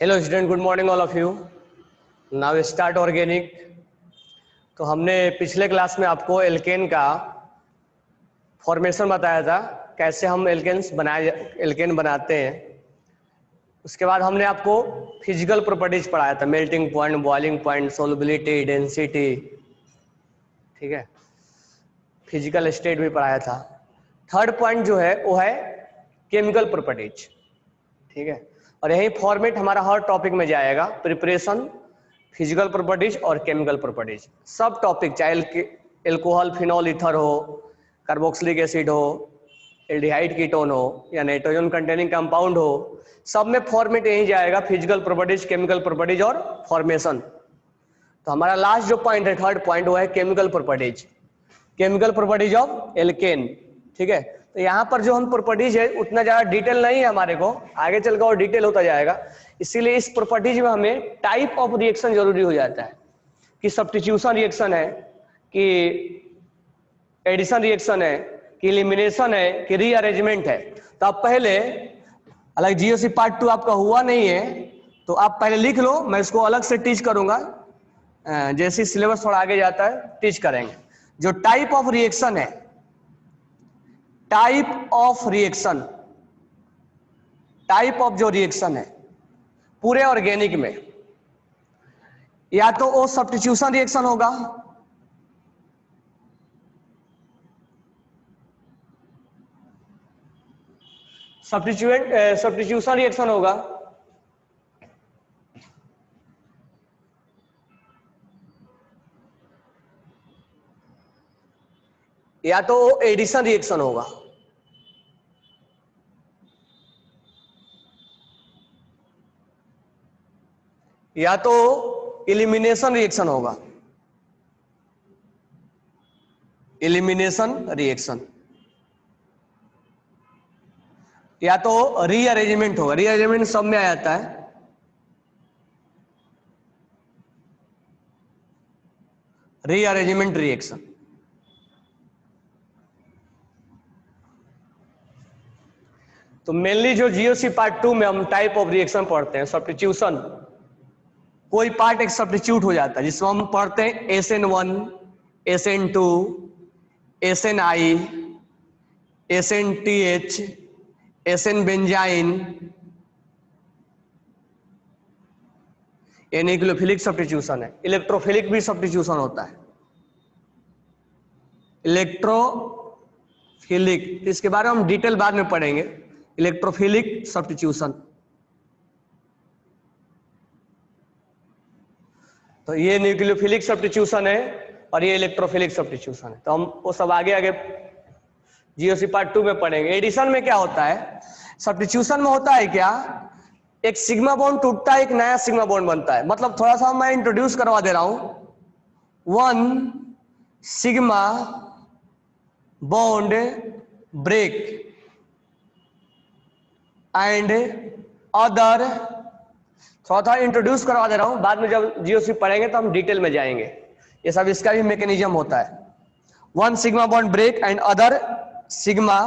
Hello student, good morning all of you. Now start organic. तो हमने पिछले class में आपको एल्केन का फॉर्मेशन बताया था, कैसे हम एल्केन बनाते हैं। उसके बाद हमने आपको फिजिकल प्रॉपर्टीज पढ़ाया था, melting point, boiling point, solubility, density, ठीक है, फिजिकल स्टेट भी पढ़ाया था। थर्ड पॉइंट जो है वो है केमिकल प्रॉपर्टीज, ठीक है। और यही फॉर्मेट हमारा हर टॉपिक में जाएगा, प्रिपरेशन, फिजिकल प्रॉपर्टीज और केमिकल प्रॉपर्टीज। सब टॉपिक, चाहे एल्कोहल, फिनॉल, ईथर हो, कार्बोक्सिलिक एसिड हो, एल्डिहाइड कीटोन हो या नाइट्रोजन कंटेनिंग कंपाउंड हो, सब में फॉर्मेट यही जाएगा, फिजिकल प्रॉपर्टीज, केमिकल प्रॉपर्टीज और फॉर्मेशन। तो हमारा लास्ट जो पॉइंट है, थर्ड पॉइंट, वो है chemical properties, chemical properties of alkene, ठीक है। तो यहाँ पर जो हम प्रॉपर्टीज है उतना ज्यादा डिटेल नहीं है हमारे को, आगे चलकर और डिटेल होता जाएगा। इसीलिए इस प्रॉपर्टीज में हमें टाइप ऑफ रिएक्शन जरूरी हो जाता है, कि सब्स्टिट्यूशन रिएक्शन है, कि एडिशन रिएक्शन है, कि एलिमिनेशन है, कि रीअरेंजमेंट है। तो आप पहले, अलग जीओसी पार्ट 2 आपका हुआ नहीं है तो आप पहले लिख लो, मैं इसको अलग से टीच करूंगा, जैसे सिलेबस थोड़ा आगे जाता है टीच करेंगे। जो टाइप ऑफ रिएक्शन है, type of reaction, type of जो रिएक्शन है पूरे ऑर्गेनिक में, या तो वो सब्स्टिट्यूशन रिएक्शन होगा, सब्स्टिट्यूशन रिएक्शन होगा, या तो वो एडिशन रिएक्शन होगा। या तो एलिमिनेशन रिएक्शन होगा, एलिमिनेशन रिएक्शन, या तो रीअरेंजमेंट होगा। रीअरेंजमेंट सब में आ जाता है, रीअरेंजमेंट रिएक्शन। तो मेनली जो जीओसी पार्ट 2 में हम टाइप ऑफ रिएक्शन पढ़ते हैं, सब्स्टिट्यूशन, कोई पार्ट एक सब्स्टिट्यूट हो जाता है, जिसमें हम पढ़ते हैं SN1, SN2, SNI, SNTH, SN benzene, ये न्यूक्लियोफिलिक सब्स्टिट्यूशन है। इलेक्ट्रोफिलिक भी सब्स्टिट्यूशन होता है, इलेक्ट्रोफिलिक, इसके बारे में हम डिटेल बाद में पढ़ेंगे, इलेक्ट्रोफिलिक सब्स्टिट्यूशन। तो ये न्यूक्लियोफिलिक सब्स्टिट्यूशन है और ये इलेक्ट्रोफिलिक सब्स्टिट्यूशन है। तो हम वो सब आगे आगे जीओसी पार्ट 2 में पढ़ेंगे। एडिशन में क्या होता है, सब्स्टिट्यूशन में होता है क्या, एक सिग्मा बॉन्ड टूटता है, एक नया सिग्मा बॉन्ड बनता है। मतलब थोड़ा सा मैं इंट्रोड्यूस करवा दे रहा हूं, 1 sigma bond break and other, थोड़ा थोड़ा इंट्रोड्यूस करवा दे रहा हूं, बाद में जब जीओसी पढ़ेंगे तो हम डिटेल में जाएंगे। ये सब इसका भी मैकेनिज्म होता है। 1 sigma bond break and other sigma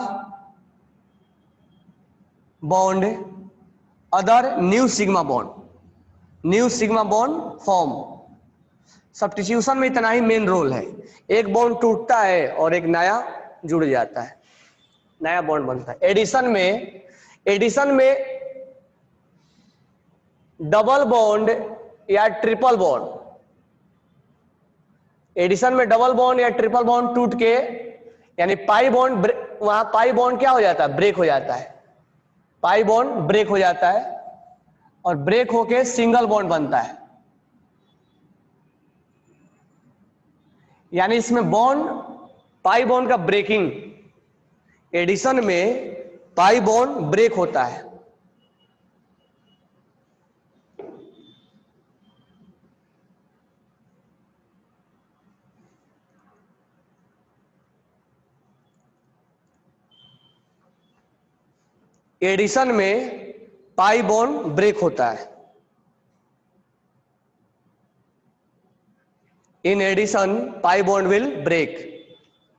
bond, other new sigma bond, new sigma bond form. Substitution में इतना ही मेन रोल है, एक बॉन्ड टूटता है और एक नया जुड़ जाता है, नया बॉन्ड बनता है। एडिशन में डबल बॉन्ड या ट्रिपल बॉन्ड, एडिशन में डबल बॉन्ड या ट्रिपल बॉन्ड टूट के, यानी पाई बॉन्ड, वहां पाई बॉन्ड क्या हो जाता है, ब्रेक हो जाता है, पाई बॉन्ड ब्रेक हो जाता है और ब्रेक होके सिंगल बॉन्ड बनता है। यानी इसमें बॉन्ड, पाई बॉन्ड का ब्रेकिंग, एडिशन में पाई बॉन्ड ब्रेक होता है। एडिशन में पाई बॉन्ड ब्रेक होता है, in addition pi bond will break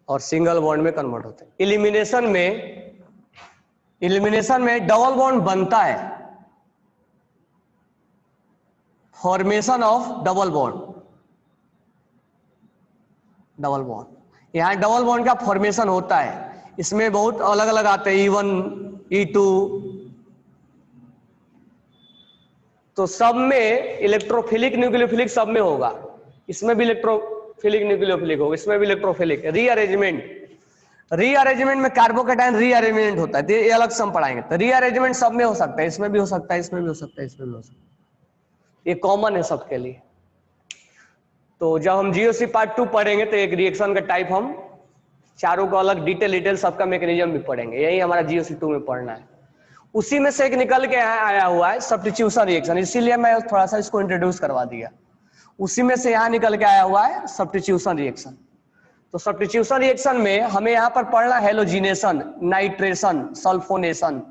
और सिंगल बॉन्ड में कन्वर्ट होता है। एलिमिनेशन में डबल बॉन्ड बनता है, formation of double bond, double bond, यहाँ डबल बॉन्ड का फॉर्मेशन होता है। इसमें बहुत अलग अलग आते हैं, E1 E2, तो सब में इलेक्ट्रोफिलिक न्यूक्लियोफिलिक सब में होगा, इसमें भी इलेक्ट्रोफिलिक न्यूक्लियोफिलिक होगा, इसमें भी इलेक्ट्रोफिलिक। रीअरेंजमेंट में कार्बोकैटायन रीअरेंजमेंट होता है, तो ये अलग से हम पढ़ाएंगे। तो रीअरेंजमेंट सब में हो सकता है, इसमें भी हो सकता है, इसमें भी हो सकता है, इसमें भी हो सकता है, ये कॉमन है सबके लिए। तो जब हम जीओसी पार्ट 2 पढ़ेंगे तो एक रिएक्शन का टाइप हम चारों को अलग डिटेल सबका मैकेनिज्म भी पढ़ेंगे, यही हमारा जीओसी 2 में पढ़ना है। उसी में से एक निकल के यहाँ आया हुआ है सब्स्टिट्यूशन रिएक्शन, इसीलिए मैं थोड़ा सा इसको इंट्रोड्यूस करवा दिया। उसी में से यहाँ निकल के आया हुआ है सब्स्टिट्यूशन रिएक्शन। तो सब्स्टिट्यूशन रिएक्शन में हमें यहाँ पर पढ़ना हेलोजिनेशन, नाइट्रेशन, सल्फोनेशन,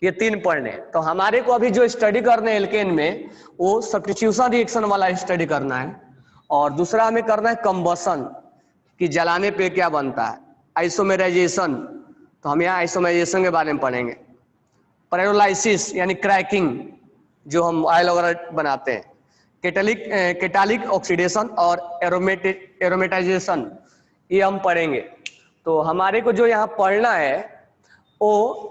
ये 3 पढ़ने। तो हमारे को अभी जो स्टडी करने एल्केन में वो सब्स्टिट्यूशन रिएक्शन वाला स्टडी करना है, और दूसरा हमें करना है कंबसन, कि जलाने पे क्या बनता है। आइसोमेराइजेशन, तो हम यहाँ आइसोमेराइजेशन के बारे में पढ़ेंगे। पेरोलाइसिस यानी क्रैकिंग, जो हम ऑयल वगैरह बनाते हैं। केटालिक ऑक्सीडेशन और एरोमेटाइजेशन, ये हम पढ़ेंगे। तो हमारे को जो यहाँ पढ़ना है वो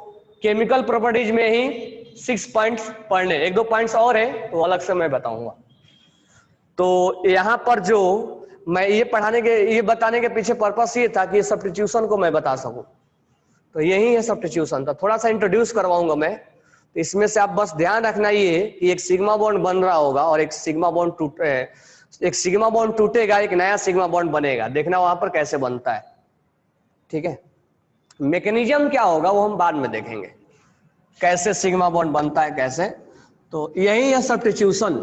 केमिकल प्रॉपर्टीज में ही 6 पॉइंट्स पढ़ने, 1-2 पॉइंट्स और है तो अलग से मैं बताऊंगा। तो यहाँ पर जो मैं ये बताने के पीछे पर्पस ये था कि सब्स्टिट्यूशन को मैं बता सकूं, तो यही है सब्स्टिट्यूशन। तो थोड़ा सा इंट्रोड्यूस करवाऊंगा मैं, तो इसमें से आप बस ध्यान रखना ये कि एक सिग्मा बॉन्ड बन रहा होगा और एक सिग्मा बॉन्ड टूटेगा, एक नया सिग्मा बॉन्ड बनेगा, देखना वहां पर कैसे बनता है, ठीक है। मैकेनिज्म क्या होगा वो हम बाद में देखेंगे, कैसे सिग्मा बॉन्ड बनता है कैसे। तो यही है सब्स्टिट्यूशन।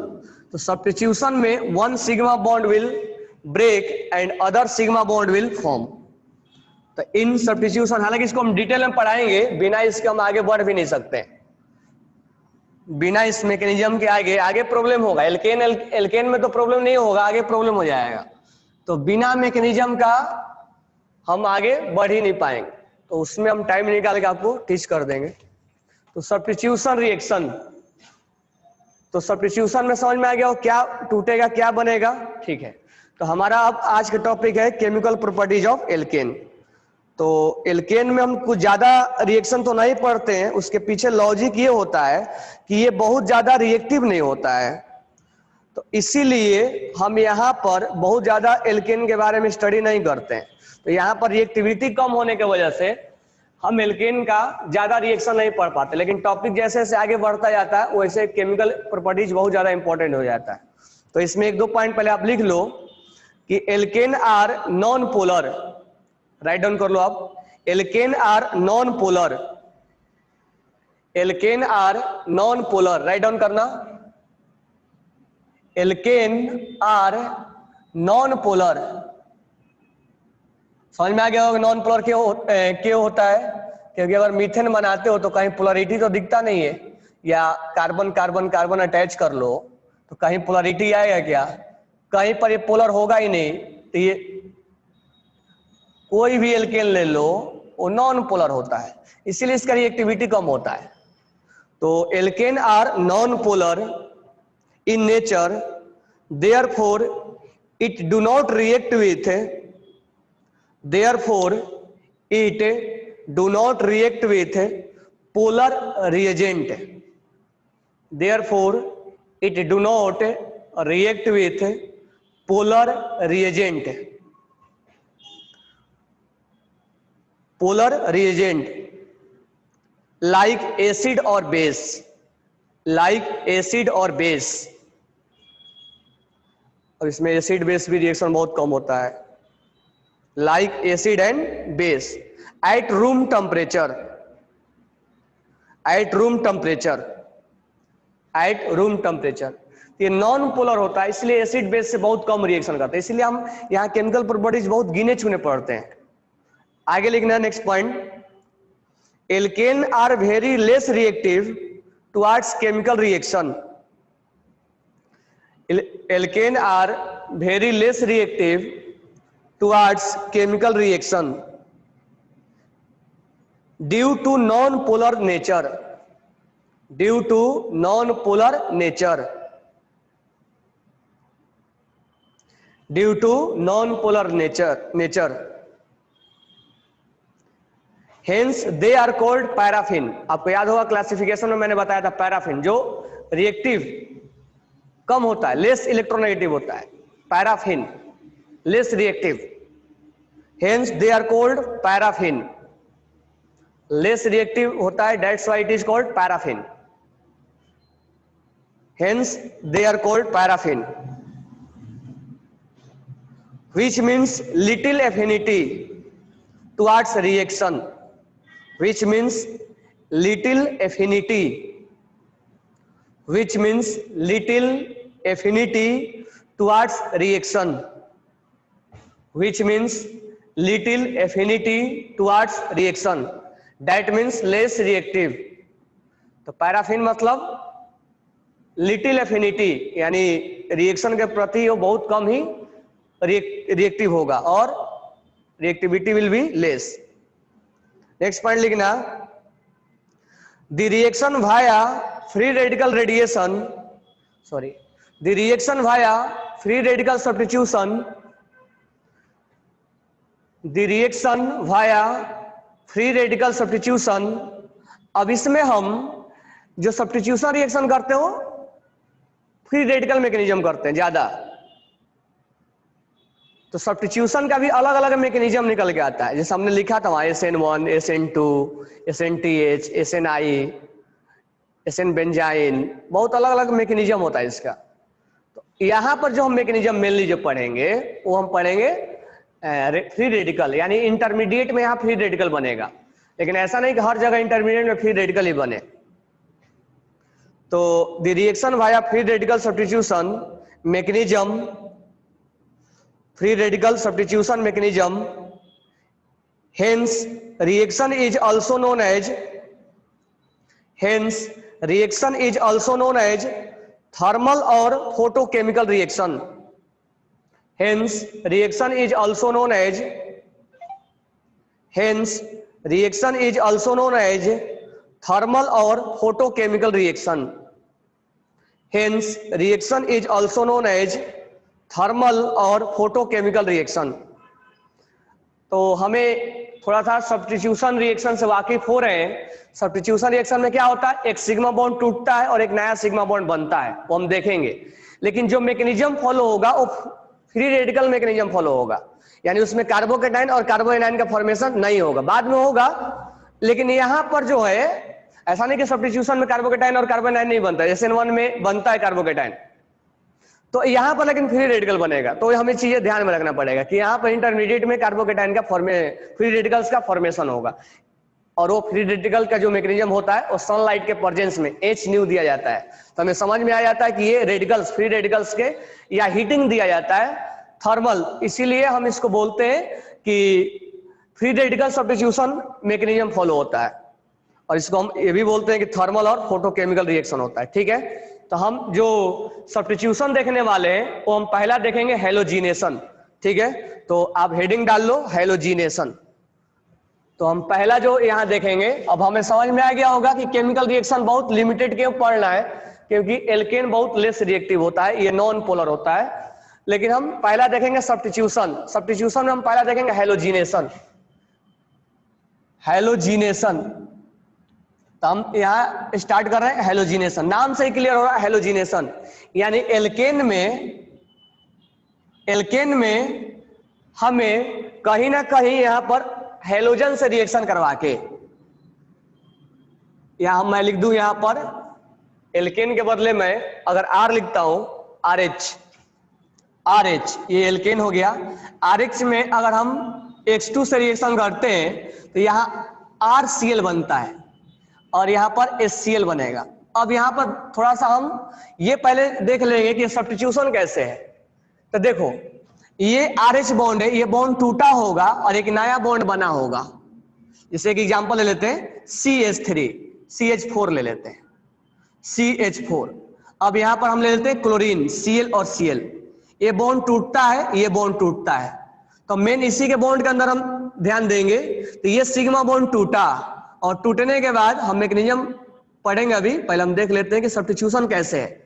तो सब्स्टिट्यूशन में 1 sigma bond will break and other sigma bond will form. तो इन सब्स्टिट्यूशन, हालांकि इसको हम डिटेल में पढ़ाएंगे, बिना इसके हम आगे बढ़ भी नहीं सकते, बिना इस मैकेनिज्म के आगे प्रॉब्लम होगा। एल्केन में तो प्रॉब्लम नहीं होगा, आगे प्रॉब्लम हो जाएगा। तो बिना मैकेनिज्म का हम आगे बढ़ ही नहीं पाएंगे, तो उसमें हम टाइम निकाल के आपको टीच कर देंगे। तो सब्स्टिट्यूशन रिएक्शन, तो सब्स्टिट्यूशन में समझ में आ गया हो क्या टूटेगा क्या बनेगा, ठीक है। तो हमारा अब आज का टॉपिक है केमिकल प्रॉपर्टीज ऑफ एल्केन। तो एल्केन में हम कुछ ज्यादा रिएक्शन तो नहीं पढ़ते हैं, उसके पीछे लॉजिक ये होता है कि ये बहुत ज्यादा रिएक्टिव नहीं होता है, तो इसीलिए हम यहाँ पर बहुत ज्यादा एल्केन के बारे में स्टडी नहीं करते हैं। तो यहाँ पर रिएक्टिविटी कम होने की वजह से हम एल्केन का ज्यादा रिएक्शन नहीं पढ़ पाते, लेकिन टॉपिक जैसे जैसे आगे बढ़ता जाता है वैसे केमिकल प्रॉपर्टीज बहुत ज्यादा इंपॉर्टेंट हो जाता है। तो इसमें 1-2 पॉइंट पहले आप लिख लो कि alkane are non polar, write down कर लो आप, alkane are non polar, alkane are non polar, write down करना, एल्केन आर नॉन पोलर। समझ में आ गया होगा नॉन पोलर क्यों होता है, क्योंकि अगर मीथेन बनाते हो तो कहीं पोलरिटी तो दिखता नहीं है, या कार्बन कार्बन कार्बन अटैच कर लो तो कहीं पोलरिटी आएगा क्या, कहीं पर ये पोलर होगा ही नहीं। तो ये कोई भी एल्केन ले लो वो नॉन पोलर होता है, इसीलिए इसका रिएक्टिविटी कम होता है। तो alkane are non polar in nature, therefore it do not react with, therefore it do not react with polar reagent, therefore it do not react with polar reagent, polar reagent like acid or base, like acid or base। अब इसमें acid base भी reaction बहुत कम होता है, like acid and base at room temperature, at room temperature, at room temperature। ये non polar होता है, इसलिए एसिड बेस से बहुत कम रिएक्शन करता है, इसलिए हम यहाँ केमिकल प्रॉपर्टीज बहुत गिने चुने पढ़ते हैं। आगे लिखना है next point, alkane are very less reactive towards chemical reaction, alkane are very less reactive towards chemical reaction due to non-polar nature, due to non polar nature, due to non polar nature hence they are called paraffin. आपको याद होगा classification में मैंने बताया था paraffin जो reactive कम होता है, लेस इलेक्ट्रोनेगेटिव होता है, paraffin less reactive, hence they are called paraffin, less reactive होता है, that's why it is called paraffin, hence they are called paraffin, which means little affinity towards reaction, which means little affinity, which means little affinity towards reaction, which means little affinity towards reaction, that means less reactive। तो paraffin मतलब little affinity यानी reaction के प्रति वो बहुत कम ही reactive होगा और reactivity will be less. Next point लिखना, the reaction via free radical radiation, sorry the reaction via free radical substitution, the reaction via free radical substitution. अब इसमें हम जो सब्स्टिट्यूशन रिएक्शन करते हो फ्री रेडिकल मैकेनिज्म करते हैं ज्यादा, तो सब्स्टिट्यूशन का भी अलग अलग मैकेनिज्म निकल के आता है, जैसे हमने लिखा था वहां SN1, SN2, SNTH, SNI, SN benzene, बहुत अलग अलग मैकेनिज्म होता है इसका। तो यहाँ पर जो हम मैकेनिज्म मेनली जो पढ़ेंगे वो हम पढ़ेंगे फ्री रेडिकल, यानी इंटरमीडिएट में यहाँ फ्री रेडिकल बनेगा, लेकिन ऐसा नहीं कि हर जगह इंटरमीडिएट में फ्री रेडिकल ही बने। तो the reaction via free radical substitution mechanism, free radical substitution mechanism, hence reaction is also known as, hence reaction is also known as thermal or photochemical reaction, hence reaction is also known as, hence reaction is also known as thermal or photochemical reaction, hence reaction is also known as thermal और photochemical reaction. तो हमें थोड़ा सा substitution reaction से वाकिफ हो रहे हैं। सब्स्टिट्यूशन रिएक्शन में क्या होता है, एक सिग्मा बॉन्ड टूटता है और एक नया सिग्मा बॉन्ड बनता है, वो हम देखेंगे। लेकिन जो मैकेनिज्म फॉलो होगा वो फ्री रेडिकल मैकेनिज्म फॉलो होगा, यानी उसमें कार्बोकेटाइन और कार्बोएनाइन का फॉर्मेशन नहीं होगा, बाद में होगा। लेकिन यहाँ पर जो है ऐसा नहीं कि सब्स्टिट्यूशन में कार्बोकेटाइन और कार्बोएनाइन नहीं बनता, SN1 में बनता है कार्बोकेटाइन, तो यहाँ पर लेकिन फ्री रेडिकल बनेगा। तो हमें चीजें ध्यान में रखना पड़ेगा कि यहाँ पर इंटरमीडिएट में कार्बोकेटाइन का फ्री रेडिकल्स का फॉर्मेशन होगा, और वो फ्री रेडिकल का जो मैकेनिज्म होता है वो सनलाइट के प्रेजेंस में H न्यू दिया जाता है, तो हमें समझ में आ जाता है कि ये रेडिकल्स फ्री रेडिकल्स के या हीटिंग दिया जाता है थर्मल, इसीलिए हम इसको बोलते हैं कि free radical substitution mechanism follow होता है, और इसको हम ये भी बोलते हैं कि थर्मल और फोटोकेमिकल रिएक्शन होता है। ठीक है, तो हम जो सब्स्टिट्यूशन देखने वाले हैं वो हम पहला देखेंगे हैलोजिनेशन। ठीक है, तो आप हेडिंग डाल लो हैलोजिनेशन। तो हम पहला जो यहाँ देखेंगे, अब हमें समझ में आ गया होगा कि केमिकल रिएक्शन बहुत लिमिटेड क्यों पढ़ना है, क्योंकि एल्केन बहुत लेस रिएक्टिव होता है, ये नॉन पोलर होता है। लेकिन हम पहला देखेंगे सब्स्टिट्यूशन, सब्स्टिट्यूशन में हम पहला देखेंगे हैलोजिनेशन। हैलोजिनेशन, तो हम यहाँ स्टार्ट कर रहे हैं हैलोजिनेशन, नाम से ही क्लियर हो रहा है हैलोजिनेशन, यानी एल्केन में हमें कहीं ना कहीं यहाँ पर हैलोजन से रिएक्शन करवा के, यहाँ मैं लिख दूं यहाँ पर एल्केन के बदले में अगर R लिखता हूं RH, ये एल्केन हो गया। RH में अगर हम H2 से रिएक्शन करते हैं तो यहाँ RCl बनता है और यहाँ पर HCl बनेगा। अब यहाँ पर थोड़ा सा हम ये पहले देख लेंगे कि सब्स्टिट्यूशन कैसे है। तो देखो ये RH बॉन्ड है, ये बॉन्ड टूटा होगा और एक नया बॉन्ड बना होगा। जैसे एक एग्जांपल ले लेते हैं CH3, CH4 ले लेते हैं, CH4। अब यहाँ पर हम ले लेते हैं क्लोरीन, Cl और Cl। ये बॉन्ड टूटता है, ये बॉन्ड टूटता है, तो मेन इसी के बॉन्ड के अंदर हम ध्यान देंगे। तो ये सिग्मा बॉन्ड टूटा और टूटने के बाद हम मैकेनिज्म पढ़ेंगे अभी, पहले हम देख लेते हैं कि सब्स्टिट्यूशन कैसे है।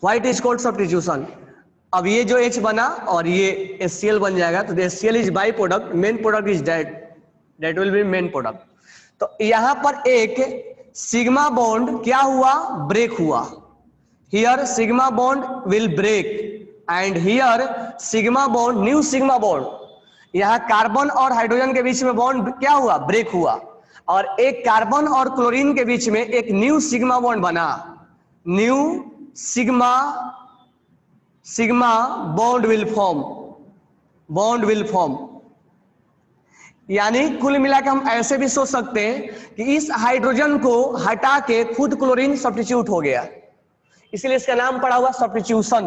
White is called substitution. अब ये जो H बना और ये HCl बन जाएगा, तो HCl is by product, main product is that will be main product. तो यहां पर एक सिग्मा बॉन्ड क्या हुआ, ब्रेक हुआ। Here sigma bond will break and here sigma bond, new sigma bond, यहां कार्बन और हाइड्रोजन के बीच में बॉन्ड क्या हुआ, ब्रेक हुआ, और एक कार्बन और क्लोरीन के बीच में एक न्यू सिग्मा बॉन्ड बना, new sigma bond will form. यानी कुल मिलाकर हम ऐसे भी सोच सकते हैं कि इस हाइड्रोजन को हटा के खुद क्लोरीन सब्स्टिट्यूट हो गया, इसलिए इसका नाम पड़ा हुआ substitution.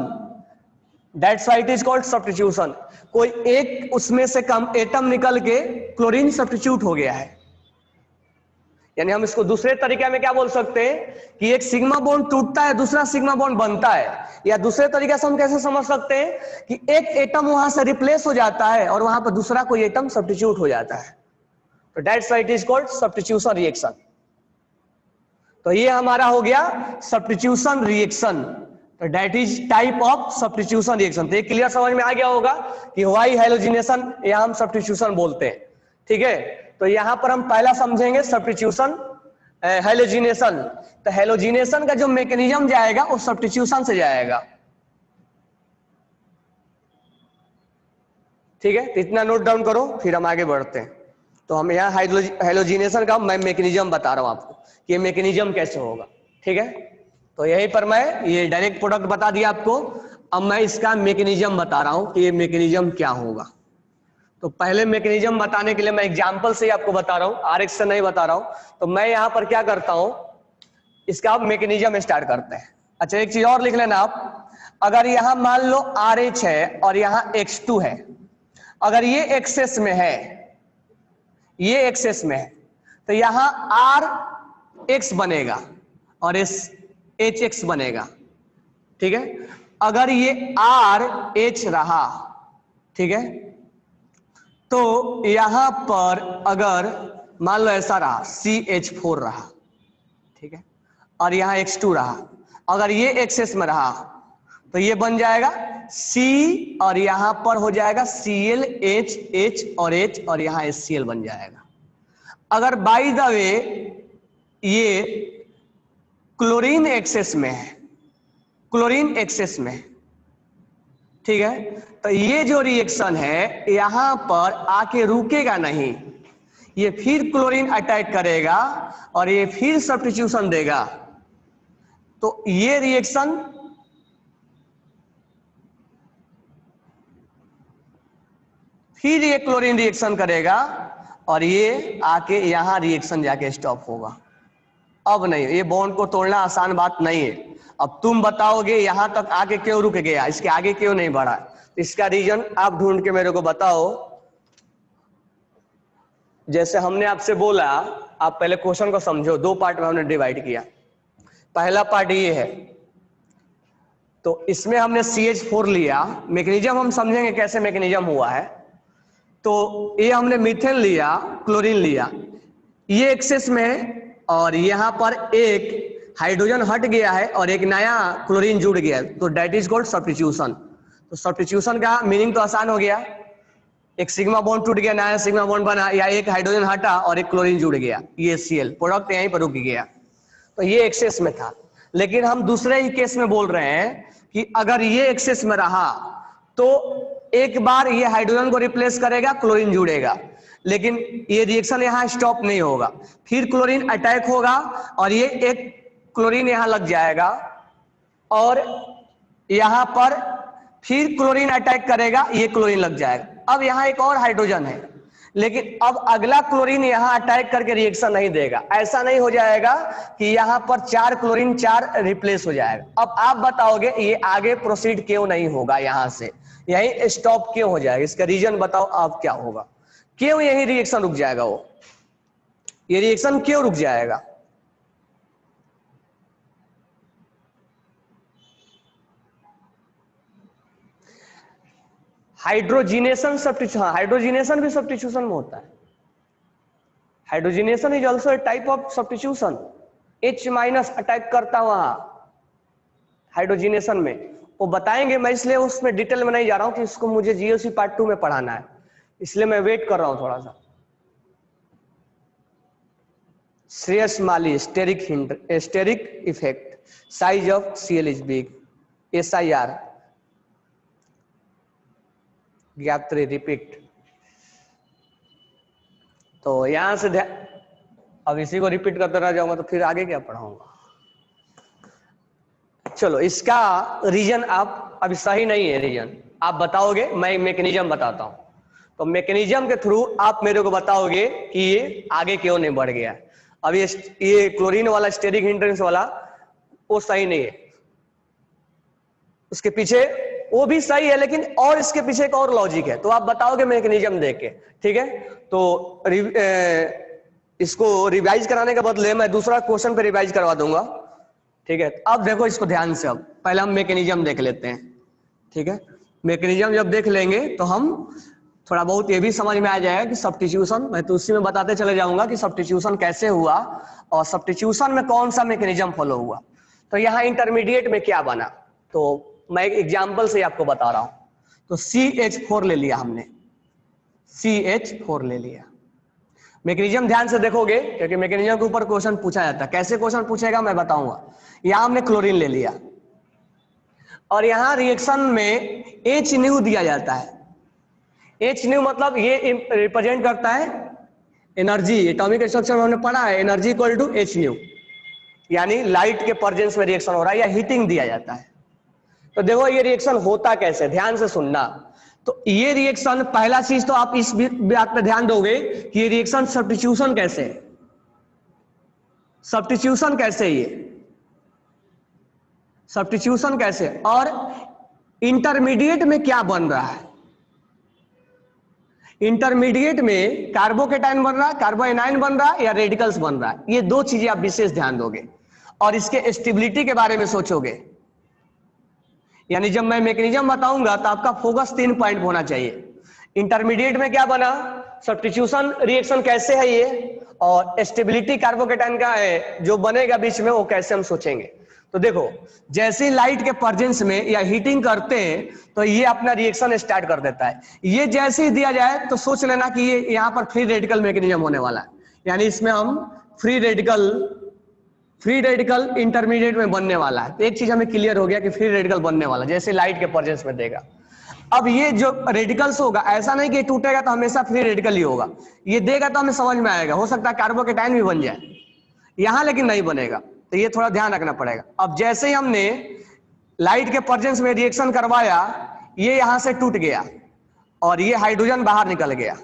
That's why it is called substitution. कोई एक उसमें से कम एटम निकल के क्लोरीन सब्स्टिट्यूट हो गया है। यानी हम इसको दूसरे तरीके में क्या बोल सकते हैं कि एक सिग्मा बॉन्ड टूटता है, दूसरा सिग्मा बॉन्ड बनता है। या दूसरे तरीके से हम कैसे समझ सकते हैं कि एक एटम वहां से रिप्लेस हो जाता है और वहां पर दूसरा कोई एटम सब्स्टिट्यूट हो जाता है। तो that's why it is called substitution reaction. तो ये हमारा हो गया सब्स्टिट्यूशन रिएक्शन। तो that is type of substitution reaction. तो ये क्लियर समझ में आ गया होगा कि व्हाई हैलोजिनेशन या हम सब्स्टिट्यूशन बोलते हैं। ठीक है, तो यहां पर हम पहला समझेंगे सब्स्टिट्यूशन हैलोजिनेशन। तो हैलोजिनेशन का जो मैकेनिज्म जाएगा वो सब्स्टिट्यूशन से जाएगा। ठीक है, तो इतना नोट डाउन करो, फिर हम आगे बढ़ते हैं। तो हम यहाँ हैलोजिनेशन का मैं मैकेनिज्म बता रहा हूं आपको कि ये मैकेनिज्म कैसे होगा। ठीक है, तो यहीं पर मैं ये डायरेक्ट प्रोडक्ट बता दिया आपको, अब मैं इसका मैकेनिज्म बता रहा हूं कि ये मैकेनिज्म क्या होगा। तो पहले मैकेनिज्म बताने के लिए मैं एग्जांपल से ही आपको बता रहा हूं, आरएक्स से नहीं बता रहा हूं। तो मैं यहां पर क्या करता हूं, इसका मैकेनिज्म स्टार्ट करते हैं। अच्छा, एक चीज और लिख लेना आप, अगर यहां मान लो RH है और यहां X2 है, अगर ये एक्सेस में है, ये एक्सेस में है, तो यहां RX बनेगा और HX बनेगा। ठीक है, अगर ये RH रहा, ठीक है, तो यहां पर अगर मान लो ऐसा रहा, CH4 रहा, ठीक है, और यहां X2 रहा, अगर ये एक्सेस में रहा तो ये बन जाएगा C और यहां पर हो जाएगा Cl, H और H और यहां HCl बन जाएगा। अगर बाय द वे ये क्लोरीन एक्सेस में है, क्लोरीन एक्सेस में, ठीक है, तो ये जो रिएक्शन है यहां पर आके रुकेगा नहीं, ये फिर क्लोरीन अटैक करेगा और ये फिर सब्स्टिट्यूशन देगा। तो ये रिएक्शन फिर ये क्लोरीन रिएक्शन करेगा और ये आके यहां रिएक्शन जाके स्टॉप होगा। अब नहीं, ये बॉन्ड को तोड़ना आसान बात नहीं है। अब तुम बताओगे यहां तक आके क्यों रुक गया, इसके आगे क्यों नहीं बढ़ा, इसका रीजन आप ढूंढ के मेरे को बताओ। जैसे हमने आपसे बोला, आप पहले क्वेश्चन को समझो, दो पार्ट में हमने डिवाइड किया। पहला पार्ट ये है, तो इसमें हमने CH4 लिया, मैकेनिज्म हम समझेंगे कैसे मैकेनिज्म हुआ है। तो ये हमने मीथेन लिया, क्लोरीन लिया, ये एक्सेस में है और यहां पर एक हाइड्रोजन हट गया है और एक नया क्लोरीन जुड़ गया है, तो दैट इज कॉल्ड सब्स्टिट्यूशन। तो सब्स्टिट्यूशन का मीनिंग तो आसान हो गया, एक सिग्मा बॉन्ड टूट गया, नया सिग्मा बॉन्ड बना, या एक हाइड्रोजन हटा और एक क्लोरीन जुड़ गया, ये HCl प्रोडक्ट यहीं पर रुक गया। तो ये एक्सेस में था। लेकिन हम दूसरे ही केस में बोल रहे हैं कि अगर ये एक्सेस में रहा तो एक बार ये हाइड्रोजन को रिप्लेस करेगा, क्लोरीन जुड़ेगा, लेकिन ये रिएक्शन यहां स्टॉप नहीं होगा, फिर क्लोरीन अटैक होगा और ये एक क्लोरीन यहां लग जाएगा और यहां पर फिर क्लोरीन अटैक करेगा, ये क्लोरीन लग जाएगा। अब यहां एक और हाइड्रोजन है, लेकिन अब अगला क्लोरीन यहां अटैक करके रिएक्शन नहीं देगा। ऐसा नहीं हो जाएगा कि यहां पर 4 क्लोरीन 4 रिप्लेस हो जाएगा। अब आप बताओगे ये आगे प्रोसीड क्यों नहीं होगा, यहां से यही स्टॉप क्यों हो जाएगा, इसका रीजन बताओ आप क्या होगा, क्यों यही रिएक्शन रुक जाएगा, वो ये रिएक्शन क्यों रुक जाएगा। हाइड्रोजिनेशन सब्स्टिट्यूशन, हाइड्रोजिनेशन भी सब्स्टिट्यूशन में होता है। Hydrogenation is also a type of substitution. H minus attack करता वहां हाइड्रोजिनेशन में, वो बताएंगे। मैं इसलिए उसमें डिटेल में नहीं जा रहा हूं कि इसको मुझे जीओसी पार्ट 2 में पढ़ाना है, इसलिए मैं वेट कर रहा हूं थोड़ा सा। Shreyas Mali steric effect, size of Cl is big, SIR gap 3 repeat. तो यहां से अब इसी को रिपीट करते रह जाऊंगा तो फिर आगे क्या पढ़ाऊंगा। चलो इसका रीजन आप अभी सही नहीं है, रीजन आप बताओगे, मैं मैकेनिज्म बताता हूं। तो मैकेनिज्म के थ्रू आप मेरे को बताओगे कि ये आगे क्यों नहीं बढ़ गया। अब ये क्लोरीन वाला स्टेरिक हिंड्रेंस वाला वो सही नहीं है, उसके पीछे वो भी सही है लेकिन और इसके पीछे एक और लॉजिक है, तो आप बताओगे मैकेनिज्म देख के, ठीक है। तो इसको रिवाइज कराने के बदले मैं दूसरा क्वेश्चन पे रिवाइज करवा दूंगा, ठीक है। अब देखो इसको ध्यान से, अब पहले हम मैकेनिज्म देख लेते हैं, ठीक है। मैकेनिज्म जब देख लेंगे तो हम थोड़ा बहुत ये भी समझ में आ जाएगा कि सब्स्टिट्यूशन, मैं तो उसी में बताते चले जाऊंगा कि सब्स्टिट्यूशन कैसे हुआ और सब्स्टिट्यूशन में कौन सा मैकेनिज्म फॉलो हुआ। तो यहाँ इंटरमीडिएट में क्या बना, तो मैं एक एग्जाम्पल से आपको बता रहा हूं। तो CH4 ले लिया हमने, CH4 ले लिया। मैकेनिज्म ध्यान से देखोगे क्योंकि मैकेनिज्म के ऊपर क्वेश्चन पूछा जाता है, कैसे क्वेश्चन पूछेगा मैं बताऊंगा। यहां हमने क्लोरीन ले लिया और यहां रिएक्शन में H न्यू दिया जाता है। H न्यू मतलब ये रिप्रेजेंट करता है एनर्जी, एटॉमिक स्ट्रक्चर में हमने पढ़ा है energy equal to H nu, यानी लाइट के प्रेजेंस में रिएक्शन हो रहा है या हीटिंग दिया जाता है। तो देखो ये रिएक्शन होता कैसे, ध्यान से सुनना। तो ये रिएक्शन, पहला चीज तो आप इस बात पे ध्यान दोगे कि ये रिएक्शन सब्स्टिट्यूशन कैसे है, सब्स्टिट्यूशन कैसे, ये सब्स्टिट्यूशन कैसे और इंटरमीडिएट में क्या बन रहा है। इंटरमीडिएट में कार्बोकेटाइन बन रहा है, कार्बोएनाइन बन रहा है या रेडिकल्स बन रहा है, ये दो चीजें आप विशेष ध्यान दोगे और इसके स्टेबिलिटी के बारे में सोचोगे। यानी जब मैं मैकेनिज्म बताऊंगा तो आपका फोकस 3 पॉइंट होना चाहिए। इंटरमीडिएट में क्या बना, सब्स्टिट्यूशन रिएक्शन कैसे है ये, और स्टेबिलिटी कार्बोकेटाइन का है जो बनेगा बीच में वो कैसे हम सोचेंगे। तो देखो जैसे लाइट के प्रेजेंस में या हीटिंग करते हैं तो ये अपना रिएक्शन स्टार्ट कर देता है। ये जैसे ही दिया जाए तो सोच लेना कि ये यहाँ पर फ्री रेडिकल मैकेनिज्म होने वाला है, यानी इसमें हम फ्री रेडिकल इंटरमीडिएट में बनने वाला है। तो एक चीज हमें क्लियर हो गया कि फ्री रेडिकल बनने वाला जैसे लाइट के प्रेजेंस में देगा। अब ये जो रेडिकल्स होगा ऐसा नहीं कि टूटेगा तो हमेशा फ्री रेडिकल ही होगा, ये देगा तो हमें समझ में आएगा, हो सकता है कार्बोकेटाइन भी बन जाए यहां, लेकिन नहीं बनेगा, तो ये थोड़ा ध्यान रखना पड़ेगा। अब जैसे ही हमने लाइट के प्रेजेंस में रिएक्शन करवाया, ये यहां से टूट गया और ये हाइड्रोजन बाहर निकल गया,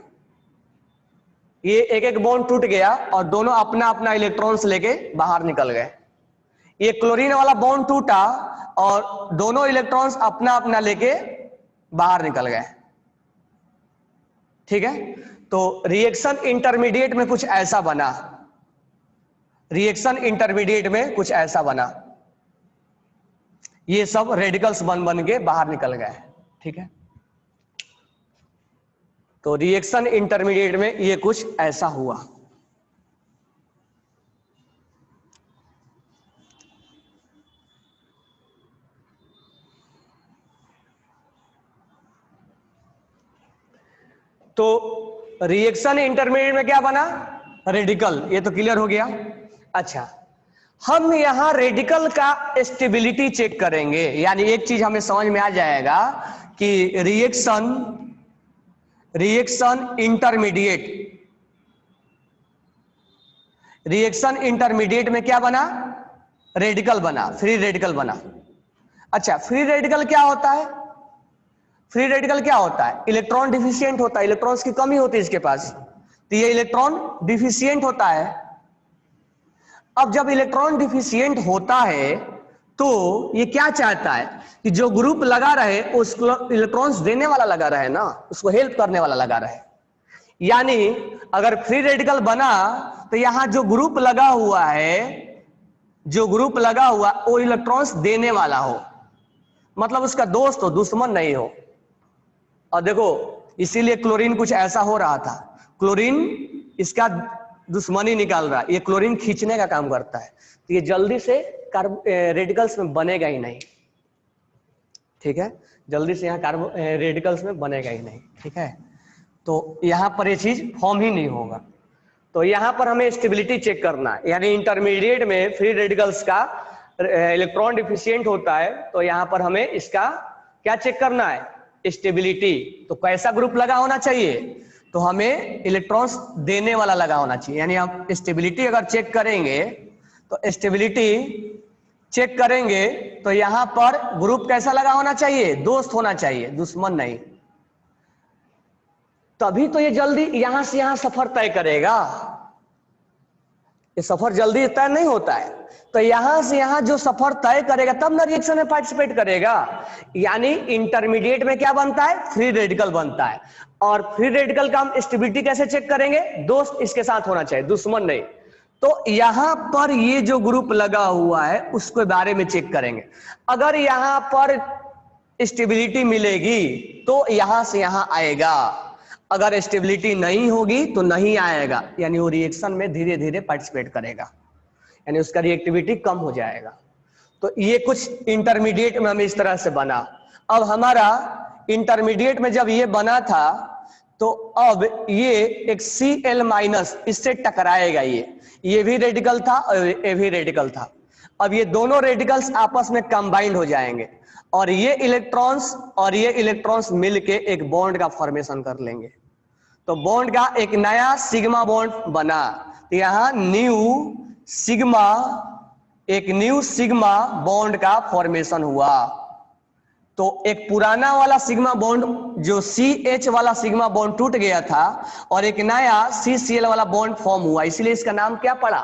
ये एक एक बॉन्ड टूट गया और दोनों अपना अपना इलेक्ट्रॉन्स लेके बाहर निकल गए। ये क्लोरीन वाला बॉन्ड टूटा और दोनों इलेक्ट्रॉन्स अपना अपना लेके बाहर निकल गए, ठीक है। तो रिएक्शन इंटरमीडिएट में कुछ ऐसा बना, रिएक्शन इंटरमीडिएट में कुछ ऐसा बना, ये सब रेडिकल्स बन बन के बाहर निकल गए, ठीक है। तो रिएक्शन इंटरमीडिएट में ये कुछ ऐसा हुआ। तो रिएक्शन इंटरमीडिएट में क्या बना, रेडिकल, ये तो क्लियर हो गया। अच्छा, हम यहां रेडिकल का स्टेबिलिटी चेक करेंगे, यानी एक चीज हमें समझ में आ जाएगा कि रिएक्शन इंटरमीडिएट में क्या बना, रेडिकल बना, फ्री रेडिकल बना। अच्छा, फ्री रेडिकल क्या होता है, फ्री रेडिकल क्या होता है, इलेक्ट्रॉन डिफिशियंट होता है, इलेक्ट्रॉन्स की कमी होती है इसके पास, तो ये इलेक्ट्रॉन डिफिशियंट होता है। अब जब इलेक्ट्रॉन डिफिशियंट होता है तो ये क्या चाहता है कि जो ग्रुप लगा रहे उसको इलेक्ट्रॉन्स देने वाला लगा रहे ना, उसको हेल्प करने वाला लगा रहे। यानी अगर फ्री रेडिकल बना तो यहां जो ग्रुप लगा हुआ है, जो ग्रुप लगा हुआ वो इलेक्ट्रॉन्स देने वाला हो, मतलब उसका दोस्त हो, दुश्मन नहीं हो। और देखो इसीलिए क्लोरीन कुछ ऐसा हो रहा था, क्लोरीन इसका दुश्मनी निकाल रहा है, ये क्लोरीन खींचने का काम करता है, तो ये जल्दी से रेडिकल्स में बनेगा ही नहीं, ठीक है, जल्दी से यहाँ रेडिकल्स में बनेगा ही नहीं, ठीक है। तो यहाँ पर ये चीज फॉर्म ही नहीं होगा। तो यहाँ पर हमें स्टेबिलिटी चेक करना है, यानी इंटरमीडिएट में फ्री रेडिकल्स का इलेक्ट्रॉन डिफिशिएंट होता है, तो यहाँ पर हमें इसका क्या चेक करना है, स्टेबिलिटी। तो कैसा ग्रुप लगा होना चाहिए, तो हमें इलेक्ट्रॉन्स देने वाला लगा होना चाहिए, यानी हम स्टेबिलिटी अगर चेक करेंगे तो स्टेबिलिटी चेक करेंगे तो यहां पर ग्रुप कैसा लगा होना चाहिए, दोस्त होना चाहिए, दुश्मन नहीं, तभी तो ये जल्दी यहां से यहां सफर तय करेगा। ये सफर जल्दी तय नहीं होता है, तो यहां से यहां जो सफर तय करेगा तब ना रिएक्शन में पार्टिसिपेट करेगा। यानी इंटरमीडिएट में क्या बनता है, फ्री रेडिकल बनता है। और फ्री रेडिकल का हम स्टेबिलिटी कैसे चेक करेंगे, दोस्त इसके साथ होना चाहिए, दुश्मन नहीं। तो यहां पर ये जो ग्रुप लगा हुआ है उसके बारे में चेक करेंगे। अगर यहां पर स्टेबिलिटी मिलेगी तो यहां से यहां आएगा, अगर स्टेबिलिटी नहीं होगी तो नहीं आएगा, यानी वो रिएक्शन में धीरे धीरे पार्टिसिपेट करेगा, यानी उसका रिएक्टिविटी कम हो जाएगा। तो ये कुछ इंटरमीडिएट में हमें इस तरह से बना। अब हमारा इंटरमीडिएट में जब ये बना था तो अब ये एक Cl- इससे टकराएगा, ये भी रेडिकल था और ये भी रेडिकल था। अब ये दोनों रेडिकल्स आपस में कंबाइंड हो जाएंगे और ये इलेक्ट्रॉन्स मिलके एक बॉन्ड का फॉर्मेशन कर लेंगे। तो बॉन्ड का एक नया सिग्मा बॉन्ड बना, तो यहां न्यू सिग्मा बॉन्ड का फॉर्मेशन हुआ। तो एक पुराना वाला सिग्मा बॉन्ड जो CH वाला सिग्मा बॉन्ड टूट गया था और एक नया CCl वाला बॉन्ड फॉर्म हुआ, इसलिए इसका नाम क्या पड़ा,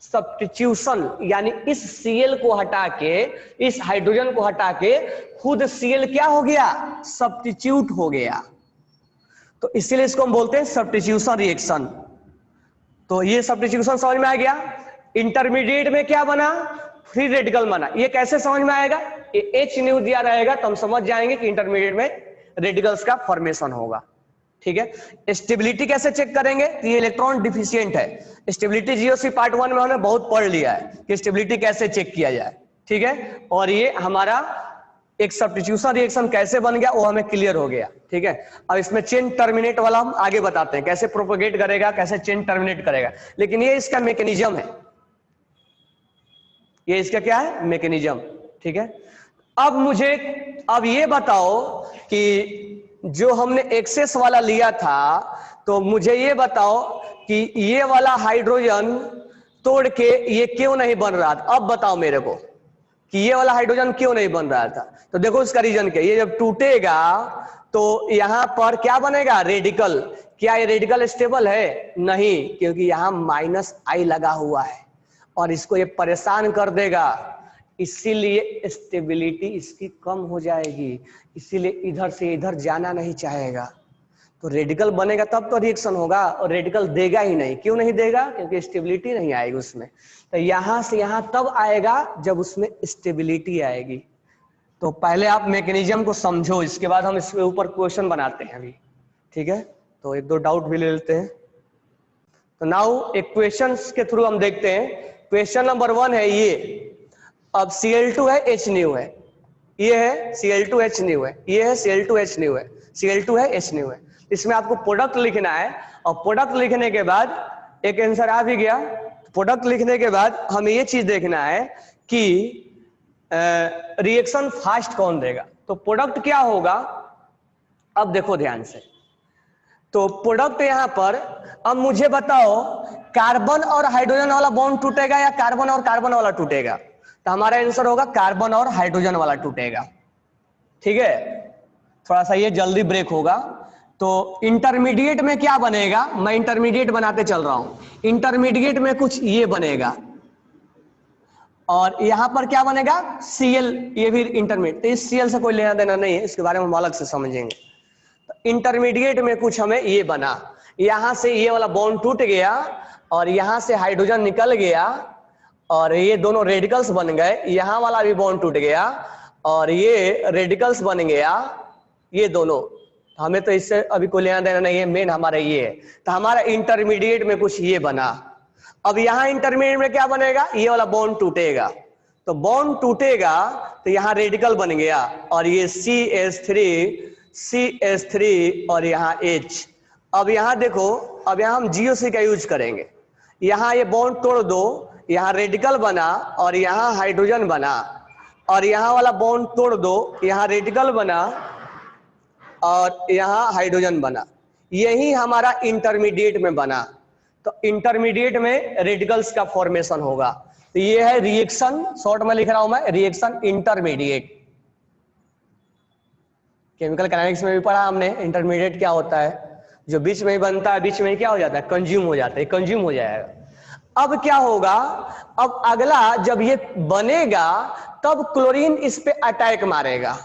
सब्स्टिट्यूशन। यानी इस Cl को हटा के, इस हाइड्रोजन को हटा के खुद Cl क्या हो गया, सब्स्टिट्यूट हो गया। तो इसीलिए इसको हम बोलते हैं सब्स्टिट्यूशन रिएक्शन। तो ये सब्स्टिट्यूशन समझ में आ गया। इंटरमीडिएट में क्या बना, फ्री रेडिकल बना। ये कैसे समझ में आएगा, ये H न्यू दिया रहेगा तो हम समझ जाएंगे कि इंटरमीडिएट में रेडिकल्स का फॉर्मेशन होगा, ठीक है। स्टेबिलिटी कैसे चेक करेंगे, ये इलेक्ट्रॉन डिफिशिएंट है। स्टेबिलिटी जीओसी पार्ट 1 में हमने बहुत पढ़ लिया है कि स्टेबिलिटी कैसे चेक किया जाए, ठीक है। और ये हमारा एक सब्स्टिट्यूशन रिएक्शन कैसे बन गया वो हमें क्लियर हो गया, ठीक है। अब इसमें चेन टर्मिनेट वाला हम आगे बताते हैं, कैसे प्रोपोगेट करेगा, कैसे चेन टर्मिनेट करेगा। लेकिन ये इसका मैकेनिज्म है, ये इसका क्या है, मैकेनिज्म, ठीक है। अब ये बताओ कि जो हमने एक्सेस वाला लिया था, तो मुझे ये बताओ कि ये वाला हाइड्रोजन तोड़ के ये क्यों नहीं बन रहा था। अब बताओ मेरे को कि ये वाला हाइड्रोजन क्यों नहीं बन रहा था। तो देखो इसका रीजन क्या, ये जब टूटेगा तो यहां पर क्या बनेगा, रेडिकल। क्या ये रेडिकल स्टेबल है, नहीं, क्योंकि यहां -I लगा हुआ है और इसको ये परेशान कर देगा, इसीलिए स्टेबिलिटी इसकी कम हो जाएगी, इसीलिए इधर से इधर जाना नहीं चाहेगा। तो रेडिकल बनेगा तब तो रिएक्शन होगा, और रेडिकल देगा ही नहीं। क्यों नहीं देगा, क्योंकि स्टेबिलिटी नहीं आएगी उसमें। तो यहां से यहां तब आएगा जब उसमें स्टेबिलिटी आएगी। तो पहले आप मैकेनिज्म को समझो, इसके बाद हम इसके ऊपर क्वेश्चन बनाते हैं अभी, ठीक है। तो एक दो डाउट भी ले लेते हैं। तो नाउ एक क्वेश्चन के थ्रू हम देखते हैं। क्वेश्चन नंबर 1 है ये, अब Cl2 है, H न्यू है, ये है Cl2 H न्यू है, ये है Cl2 H न्यू है, Cl2 है H न्यू है। इसमें आपको प्रोडक्ट लिखना है, और प्रोडक्ट लिखने के बाद एक आंसर आ भी गया। प्रोडक्ट लिखने के बाद हमें ये चीज देखना है कि रिएक्शन फास्ट कौन देगा। तो प्रोडक्ट क्या होगा, अब देखो ध्यान से। तो प्रोडक्ट यहां पर, अब मुझे बताओ कार्बन और हाइड्रोजन वाला बॉन्ड टूटेगा या कार्बन और कार्बन वाला टूटेगा। तो हमारा आंसर होगा कार्बन और हाइड्रोजन वाला टूटेगा, ठीक है। थोड़ा सा ये जल्दी ब्रेक होगा। तो इंटरमीडिएट में क्या बनेगा, मैं इंटरमीडिएट बनाते चल रहा हूं। इंटरमीडिएट में कुछ ये बनेगा और यहां पर क्या बनेगा, Cl, ये भी इंटरमीडिएट। तो इस Cl से कोई लेना देना नहीं है, इसके बारे में हम अलग से समझेंगे। तो इंटरमीडिएट में कुछ हमें ये बना, यहां से ये वाला बॉन्ड टूट गया और यहां से हाइड्रोजन निकल गया और ये दोनों रेडिकल्स बन गए। यहां वाला भी बॉन्ड टूट गया और ये रेडिकल्स बन गया, ये दोनों। हमें तो इससे अभी कोई लेना देना नहीं है, मेन हमारा ये है। तो हमारा इंटरमीडिएट में कुछ ये बना। अब यहाँ इंटरमीडिएट में क्या बनेगा, ये वाला बॉन्ड टूटेगा, तो बॉन्ड टूटेगा तो यहाँ रेडिकल बन गया, और ये CH3 और यहाँ H। अब यहाँ देखो, अब यहाँ हम GOC का यूज करेंगे। यहाँ ये बॉन्ड तोड़ दो, यहाँ रेडिकल बना और यहाँ हाइड्रोजन बना, और यहाँ वाला बॉन्ड तोड़ दो, यहाँ रेडिकल बना और यहाँ हाइड्रोजन बना। यही हमारा इंटरमीडिएट में बना। तो इंटरमीडिएट में रेडिकल्स का फॉर्मेशन होगा। तो ये है रिएक्शन, शॉर्ट में लिख रहा हूं मैं, रिएक्शन इंटरमीडिएट। केमिकल काइनेटिक्स में भी पढ़ा हमने इंटरमीडिएट क्या होता है, जो बीच में ही बनता है, बीच में ही क्या हो जाता है, कंज्यूम हो जाता है, कंज्यूम हो जाएगा। अब क्या होगा, अब अगला जब ये बनेगा तब क्लोरीन इस पे अटैक मारेगा।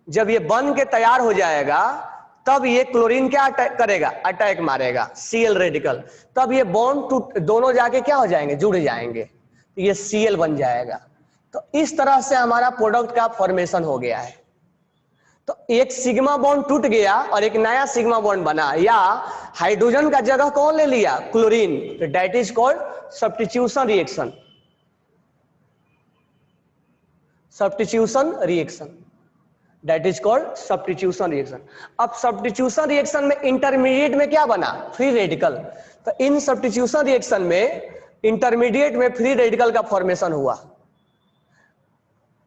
जब ये बन के तैयार हो जाएगा तब ये क्लोरीन क्या करेगा, अटैक मारेगा, Cl रेडिकल। तब ये बॉन्ड दोनों जाके क्या हो जाएंगे, जुड़ जाएंगे, तो ये Cl बन जाएगा। तो इस तरह से हमारा प्रोडक्ट का फॉर्मेशन हो गया है। तो एक सिग्मा बॉन्ड टूट गया और एक नया सिग्मा बॉन्ड बना, या हाइड्रोजन का जगह कौन ले लिया, क्लोरीन। तो that is called substitution reaction. Substitution reaction, that is called substitution reaction. अब सब्स्टिट्यूशन रिएक्शन में इंटरमीडिएट में क्या बना, फ्री रेडिकल। तो इन सब्स्टिट्यूशन रिएक्शन में इंटरमीडिएट में फ्री रेडिकल का फॉर्मेशन हुआ।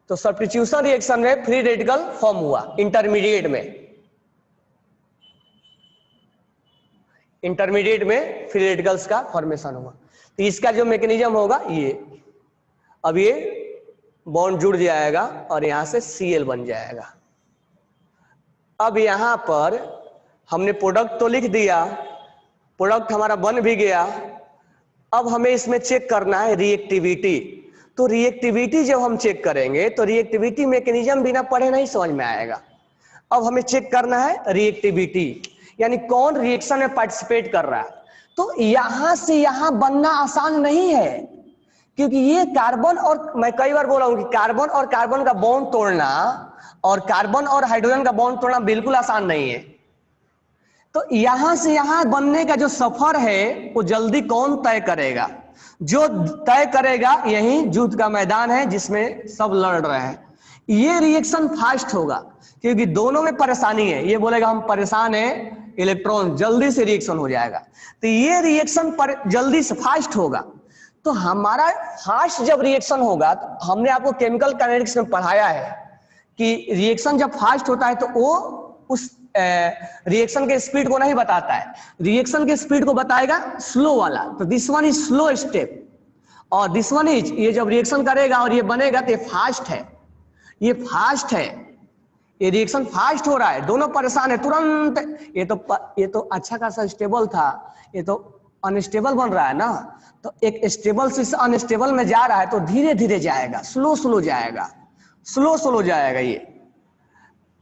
तो सब्स्टिट्यूशन रिएक्शन में फ्री रेडिकल फॉर्म हुआ इंटरमीडिएट में। इंटरमीडिएट में फ्री रेडिकल्स का फॉर्मेशन हुआ। तो इसका जो मैकेनिज्म होगा ये, अब ये बॉन्ड जुड़ जाएगा और यहां से Cl बन जाएगा। अब यहां पर हमने प्रोडक्ट तो लिख दिया, प्रोडक्ट हमारा बन भी गया। अब हमें इसमें चेक करना है रिएक्टिविटी। तो रिएक्टिविटी जब हम चेक करेंगे तो रिएक्टिविटी मैकेनिज्म बिना पढ़े नहीं समझ में आएगा। अब हमें चेक करना है रिएक्टिविटी, यानी कौन रिएक्शन में पार्टिसिपेट कर रहा है। तो यहां से यहां बनना आसान नहीं है, क्योंकि ये कार्बन, और मैं कई बार बोला हूं कि कार्बन और कार्बन का बॉन्ड तोड़ना और कार्बन और हाइड्रोजन का बॉन्ड तोड़ना बिल्कुल आसान नहीं है। तो यहां से यहां बनने का जो सफर है वो जल्दी कौन तय करेगा, जो तय करेगा यही युद्ध का मैदान है जिसमें सब लड़ रहे हैं। ये रिएक्शन फास्ट होगा क्योंकि दोनों में परेशानी है। ये बोलेगा हम परेशान हैं, इलेक्ट्रॉन जल्दी से रिएक्शन हो जाएगा। तो ये रिएक्शन पर जल्दी से फास्ट होगा। तो हमारा फास्ट जब रिएक्शन होगा, तो हमने आपको केमिकल काइनेटिक्स में पढ़ाया है कि रिएक्शन जब फास्ट होता है तो वो उस रिएक्शन के स्पीड को नहीं बताता है, रिएक्शन के स्पीड को बताएगा स्लो वाला। तो this one is slow step और दिस वन इज, ये जब रिएक्शन करेगा और ये बनेगा तो ये फास्ट है, ये फास्ट है, ये रिएक्शन फास्ट हो रहा है, दोनों परेशान है तुरंत। ये तो अच्छा खासा स्टेबल था, ये तो अनस्टेबल बन रहा है ना। तो एक स्टेबल से अनस्टेबल में जा रहा है तो धीरे धीरे जाएगा, स्लो स्लो जाएगा, स्लो स्लो जाएगा ये।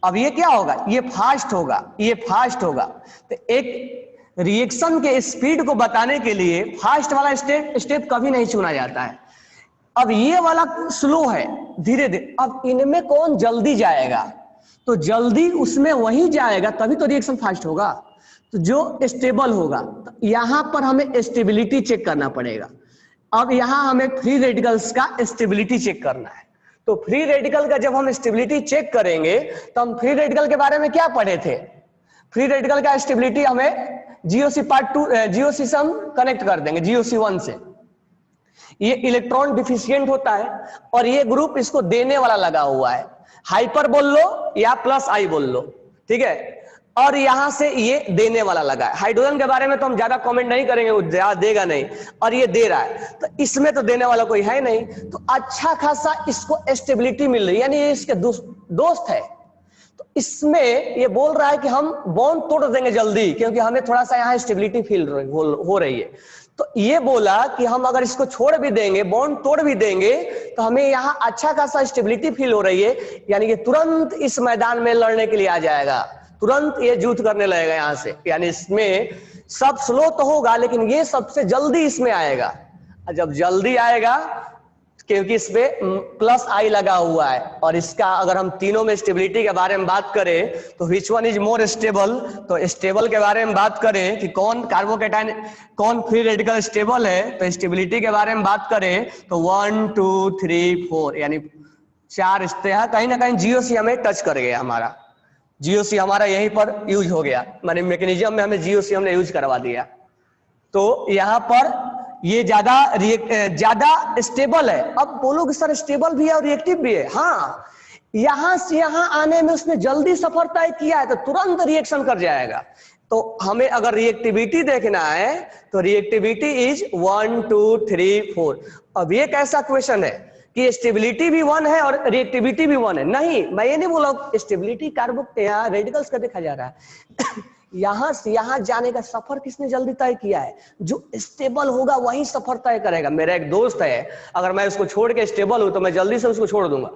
अब ये क्या होगा, ये फास्ट होगा, ये फास्ट होगा। तो एक रिएक्शन के स्पीड को बताने के लिए फास्ट वाला स्टेप कभी नहीं चुना जाता है। अब ये वाला स्लो है, धीरे धीरे। अब इनमें कौन जल्दी जाएगा, तो जल्दी उसमें वही जाएगा, तभी तो रिएक्शन फास्ट होगा। तो जो स्टेबल होगा, तो यहां पर हमें स्टेबिलिटी चेक करना पड़ेगा। अब यहां हमें फ्री रेडिकल्स का स्टेबिलिटी चेक करना है। तो फ्री रेडिकल का जब हम स्टेबिलिटी चेक करेंगे तो हम फ्री रेडिकल के बारे में क्या पढ़े थे, फ्री रेडिकल का स्टेबिलिटी हमें GOC पार्ट 2 GOC से हम कनेक्ट कर देंगे, GOC 1 से। ये इलेक्ट्रॉन डिफिशियंट होता है और ये ग्रुप इसको देने वाला लगा हुआ है, हाइपर बोल लो या +I बोल लो, ठीक है। और यहां से ये देने वाला लगा है। हाइड्रोजन के बारे में तो हम ज्यादा कमेंट नहीं करेंगे, वो देगा नहीं, और ये दे रहा है। तो इसमें तो देने वाला कोई है नहीं, तो अच्छा खासा इसको स्टेबिलिटी मिल रही है, यानी ये इसके दोस्त है। तो इसमें ये बोल रहा है कि हम बॉन्ड तोड़ देंगे जल्दी, क्योंकि हमें थोड़ा सा यहाँ स्टेबिलिटी फील हो रही है। तो ये बोला कि हम अगर इसको छोड़ भी देंगे, बॉन्ड तोड़ भी देंगे, तो हमें यहाँ अच्छा खासा स्टेबिलिटी फील हो रही है, यानी कि तुरंत इस मैदान में लड़ने के लिए आ जाएगा, तुरंत ये युद्ध करने लगेगा यहां से। यानी इसमें सब स्लो तो होगा, लेकिन ये सबसे जल्दी इसमें आएगा। जब जल्दी आएगा क्योंकि इस पे प्लस आई लगा हुआ है। और इसका अगर हम तीनों में स्टेबिलिटी के बारे में बात करें तो which one is more stable, तो स्टेबल के बारे में बात करें कि कौन कार्बोकेटाइन कौन फ्री रेडिकल स्टेबल है, तो स्टेबिलिटी के बारे में बात करें तो 1 2 3 4 यानी 4 रिश्ते हैं। कहीं ना कहीं जीओसी हमें टच कर गया, हमारा जीओसी हमारा यहीं पर यूज हो गया, माने मैकेनिज्म में हमें जीओसी हमने यूज करवा दिया। तो यहां पर ये ज्यादा स्टेबल है। अब बोलोगे सर स्टेबल भी है और रिएक्टिव भी है। हाँ, यहां से यहां आने में उसने जल्दी सफर तय किया है तो तुरंत रिएक्शन कर जाएगा। तो हमें अगर रिएक्टिविटी देखना है तो रिएक्टिविटी इज 1 2 3 4। अब ये कैसा क्वेश्चन है कि स्टेबिलिटी भी 1 है और रिएक्टिविटी भी 1 है? नहीं, मैं ये नहीं बोला स्टेबिलिटी कार्बो यहाँ रेडिकल्स का देखा जा रहा है। यहां से यहां जाने का सफर किसने जल्दी तय किया है? जो स्टेबल होगा वही सफर तय करेगा। मेरा एक दोस्त है, अगर मैं उसको छोड़ के स्टेबल हूं तो मैं जल्दी से उसको छोड़ दूंगा,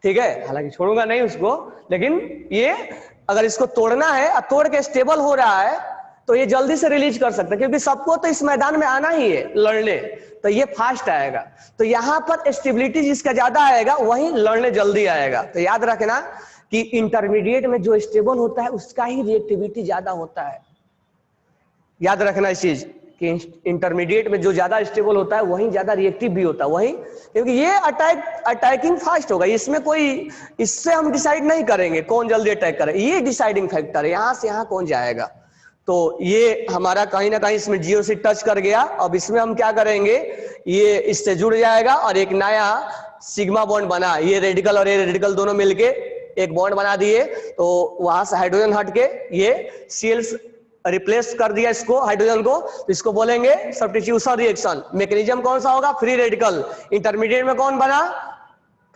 ठीक है, हालांकि छोड़ूंगा नहीं उसको, लेकिन ये अगर इसको तोड़ना है और तोड़ के स्टेबल हो रहा है तो ये जल्दी से रिलीज कर सकता है, क्योंकि सबको तो इस मैदान में आना ही है लड़ने, तो ये फास्ट आएगा। तो यहां पर स्टेबिलिटी जिसका ज्यादा आएगा वही लड़ने जल्दी आएगा। तो याद रखना कि इंटरमीडिएट में जो स्टेबल होता है उसका ही रिएक्टिविटी ज्यादा होता है। याद रखना इस चीज कि इंटरमीडिएट में जो ज्यादा स्टेबल होता है वही ज्यादा रिएक्टिव भी होता है, वही, क्योंकि ये अटैकिंग फास्ट होगा। इसमें कोई, इससे हम डिसाइड नहीं करेंगे कौन जल्दी अटैक करे, ये डिसाइडिंग फैक्टर है यहां से यहां कौन जाएगा। तो ये हमारा कहीं ना कहीं इसमें जीओ से टच कर गया। अब इसमें हम क्या करेंगे, ये इससे जुड़ जाएगा और एक नया सिग्मा बॉन्ड बना, ये रेडिकल और ये रेडिकल दोनों मिलके एक बॉन्ड बना दिए। तो वहां से हाइड्रोजन हट के ये Cl रिप्लेस कर दिया इसको, हाइड्रोजन को, तो इसको बोलेंगे सब्स्टिट्यूशन रिएक्शन। मैकेनिज्म कौन सा होगा? Free radical. इंटरमीडिएट में कौन बना?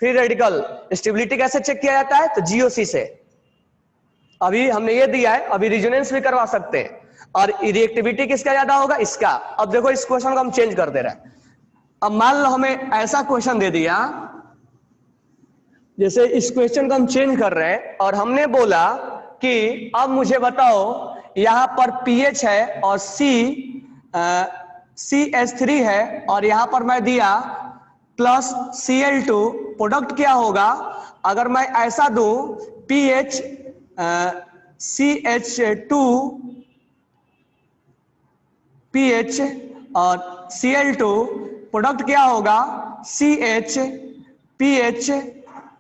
Free radical. स्टेबिलिटी कैसे चेक किया जाता है? तो जीओसी से। अभी हमने ये दिया है, अभी रिजोनेंस भी करवा सकते हैं। और रिएक्टिविटी किसका ज्यादा होगा? इसका। अब देखो इस क्वेश्चन को हम चेंज कर दे रहे हैं। अब मान लो हमें ऐसा क्वेश्चन दे दिया, जैसे इस क्वेश्चन को हम चेंज कर रहे हैं और हमने बोला कि अब मुझे बताओ यहां पर पीएच है और CH3 है और यहां पर मैं दिया प्लस Cl2, प्रोडक्ट क्या होगा? अगर मैं ऐसा दूं पीएच CH2 पीएच और Cl2, प्रोडक्ट क्या होगा? CH पीएच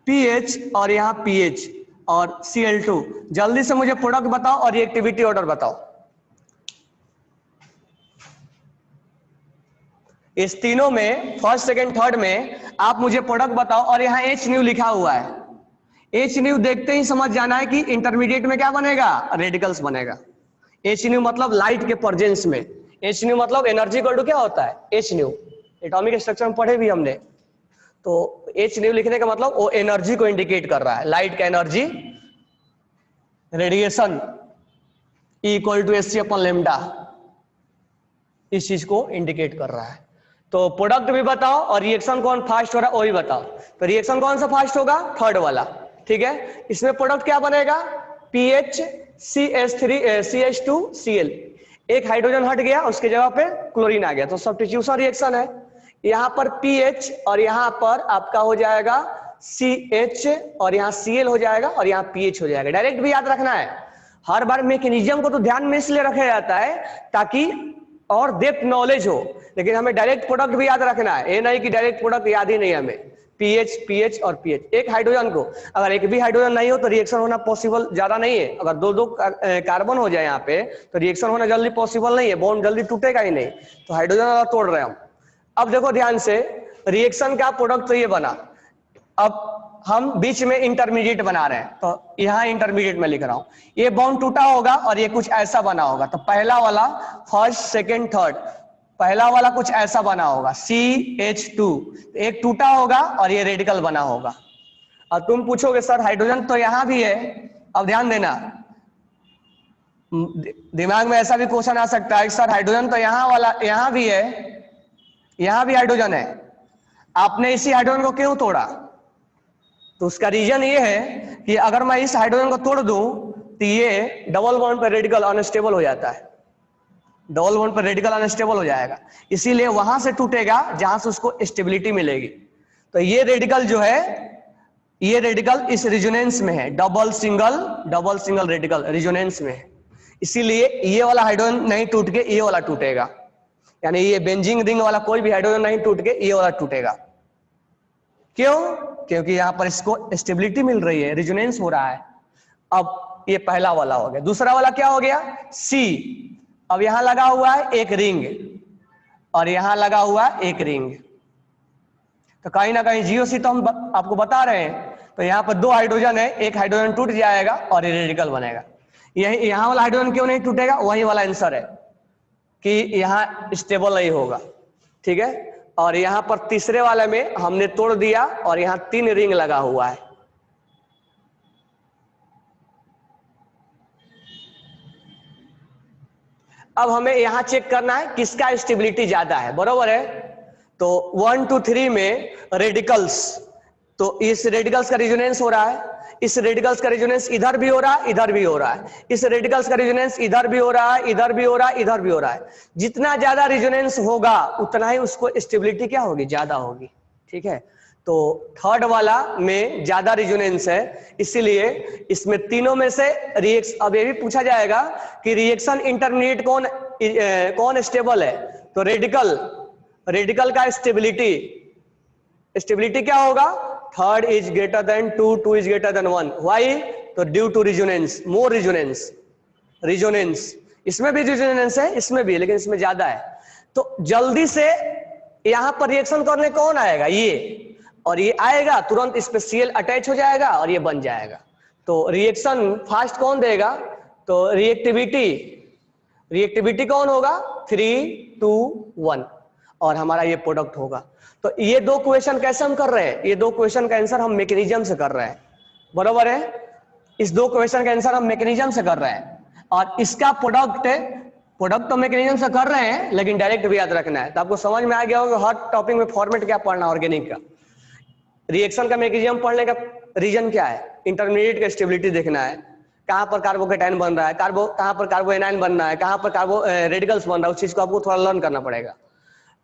पीएच और यहां पीएच और Cl2। जल्दी से मुझे प्रोडक्ट बताओ और रिएक्टिविटी ऑर्डर बताओ। इस तीनों में फर्स्ट सेकंड थर्ड में आप मुझे प्रोडक्ट बताओ। और यहां H न्यू लिखा हुआ है, H न्यू देखते ही समझ जाना है कि इंटरमीडिएट में क्या बनेगा? रेडिकल्स बनेगा। H न्यू मतलब लाइट के प्रेजेंस में, H न्यू मतलब एनर्जी इक्वल टू क्या होता है? H new. एटॉमिक स्ट्रक्चर में पढ़े भी हमने। तो H न्यू लिखने का मतलब वो एनर्जी को इंडिकेट कर रहा है, लाइट का energy, radiation equal to Hc upon lambda, इस चीज को इंडिकेट कर रहा है। तो प्रोडक्ट भी बताओ और रिएक्शन कौन फास्ट हो रहा है वो भी बताओ। तो रिएक्शन कौन सा फास्ट होगा? थर्ड वाला, ठीक है। इसमें प्रोडक्ट क्या बनेगा? पीएच CH2 Cl, एक हाइड्रोजन हट गया, उसके जगह पे क्लोरीन आ गया, तो सब्स्टिट्यूशन रिएक्शन है। यहाँ पर पीएच और यहाँ पर आपका हो जाएगा CH और यहाँ Cl हो जाएगा और यहाँ पीएच हो जाएगा। डायरेक्ट भी याद रखना है। हर बार मैकेनिज्म को तो ध्यान में इसलिए रखा जाता है ताकि और डेप्थ नॉलेज हो, लेकिन हमें डायरेक्ट प्रोडक्ट भी याद रखना है। ये नहीं कि डायरेक्ट प्रोडक्ट याद ही नहीं है हमें। पीएच पीएच और पीएच, एक हाइड्रोजन को अगर एक भी हाइड्रोजन नहीं हो तो रिएक्शन होना पॉसिबल ज्यादा नहीं है। अगर दो कार्बन हो जाए यहाँ पे तो रिएक्शन होना जल्दी पॉसिबल नहीं है, बॉन्ड जल्दी टूटेगा ही नहीं। तो हाइड्रोजन अगर तोड़ रहे हैं हम। अब देखो ध्यान से, रिएक्शन का प्रोडक्ट तो ये बना, अब हम बीच में इंटरमीडिएट बना रहे हैं, तो यहाँ इंटरमीडिएट में लिख रहा हूं। ये बॉन्ड टूटा होगा और ये कुछ ऐसा बना होगा। तो पहला वाला फर्स्ट सेकंड थर्ड, पहला वाला कुछ ऐसा बना होगा CH2, एक टूटा होगा और ये रेडिकल बना होगा। और तुम पूछोगे सर हाइड्रोजन तो यहां भी है। अब ध्यान देना, दिमाग में ऐसा भी क्वेश्चन आ सकता है सर हाइड्रोजन तो यहां वाला यहां भी है, यहां भी हाइड्रोजन है, आपने इसी हाइड्रोजन को क्यों तोड़ा? तो उसका रीजन ये है कि अगर मैं इस हाइड्रोजन को तोड़ दूं तो ये डबल बॉन्ड पर रेडिकल अनस्टेबल हो जाता है, डबल बॉन्ड पर रेडिकल अनस्टेबल हो जाएगा, इसीलिए वहां से टूटेगा जहां से उसको स्टेबिलिटी मिलेगी। तो ये रेडिकल जो है, ये रेडिकल इस रिजोनेंस में है, डबल सिंगल रेडिकल रिजोनेंस में है, इसीलिए ये वाला हाइड्रोजन नहीं टूट के ये वाला टूटेगा, यानी ये बेंजीन रिंग वाला कोई भी हाइड्रोजन नहीं टूट के ये वाला टूटेगा। क्यों? क्योंकि यहां पर इसको स्टेबिलिटी मिल रही है, रिजोनेंस हो रहा है। अब ये पहला वाला हो गया। दूसरा वाला क्या हो गया? सी। अब यहां लगा हुआ है एक रिंग और यहां लगा हुआ है एक रिंग, तो कहीं ना कहीं जीओ सी तो हम आपको बता रहे हैं, तो यहाँ पर दो हाइड्रोजन है, एक हाइड्रोजन टूट जाएगा और ये रेडिकल बनेगा। यही यहाँ वाला हाइड्रोजन क्यों नहीं टूटेगा? वही वाला आंसर है कि यहाँ स्टेबल नहीं होगा, ठीक है। और यहाँ पर तीसरे वाले में हमने तोड़ दिया और यहाँ 3 रिंग लगा हुआ है। अब हमें यहां चेक करना है किसका स्टेबिलिटी ज्यादा है, बरोबर है। तो 1 2 3 में रेडिकल्स, तो इस रेडिकल्स का रिजोनेंस हो रहा है, इस रेडिकल्स का रिजोनेंस इधर भी हो रहा है, इधर भी हो रहा है, इस रेडिकल्स का रिजोनेंस इधर भी हो रहा है, इधर भी हो रहा है, इधर भी हो रहा है। जितना ज्यादा रिजोनेंस होगा उतना ही उसको स्टेबिलिटी क्या होगी? ज्यादा होगी, ठीक है। तो थर्ड वाला में ज्यादा रिजोनेंस है, इसीलिए इसमें तीनों में से रिएक्शन, अब ये भी पूछा जाएगा कि रिएक्शन इंटरमीडिएट कौन स्टेबल है, तो रेडिकल का स्टेबिलिटी क्या होगा? Third is greater than 2, 2 is greater than 1। Why? तो due to resonance, more resonance. इसमें भी रिजोनेंस है, इसमें भी, लेकिन इसमें ज्यादा है। तो जल्दी से यहां पर रिएक्शन करने कौन आएगा? ये, और ये आएगा तुरंत इस पे Cl अटैच हो जाएगा और ये बन जाएगा। तो रिएक्शन फास्ट कौन देगा? तो रिएक्टिविटी कौन होगा? 3 2 1, और हमारा ये प्रोडक्ट होगा। तो ये दो क्वेश्चन कैसे हम कर रहे हैं? ये दो क्वेश्चन का आंसर हम मैकेनिज्म से कर रहे हैं, बरोबर है। इस दो क्वेश्चन का आंसर हम मैकेनिज्म से कर रहे हैं, और इसका प्रोडक्ट तो मैकेनिज्म से कर रहे हैं, लेकिन डायरेक्ट भी याद रखना है। तो आपको समझ में आ गया होगा हर टॉपिक में फॉर्मेट क्या पढ़ना, ऑर्गेनिक का। रिएक्शन का मैकेनिज्म पढ़ने का रीजन क्या है? इंटरमीडिएट का स्टेबिलिटी देखना है, कहां पर कार्बोकेटाइन बन रहा है, कहां पर कार्बोएनाइन बनना है, कहां पर कार्बो रेडिकल्स बन रहा है, उस चीज को आपको थोड़ा लर्न करना पड़ेगा।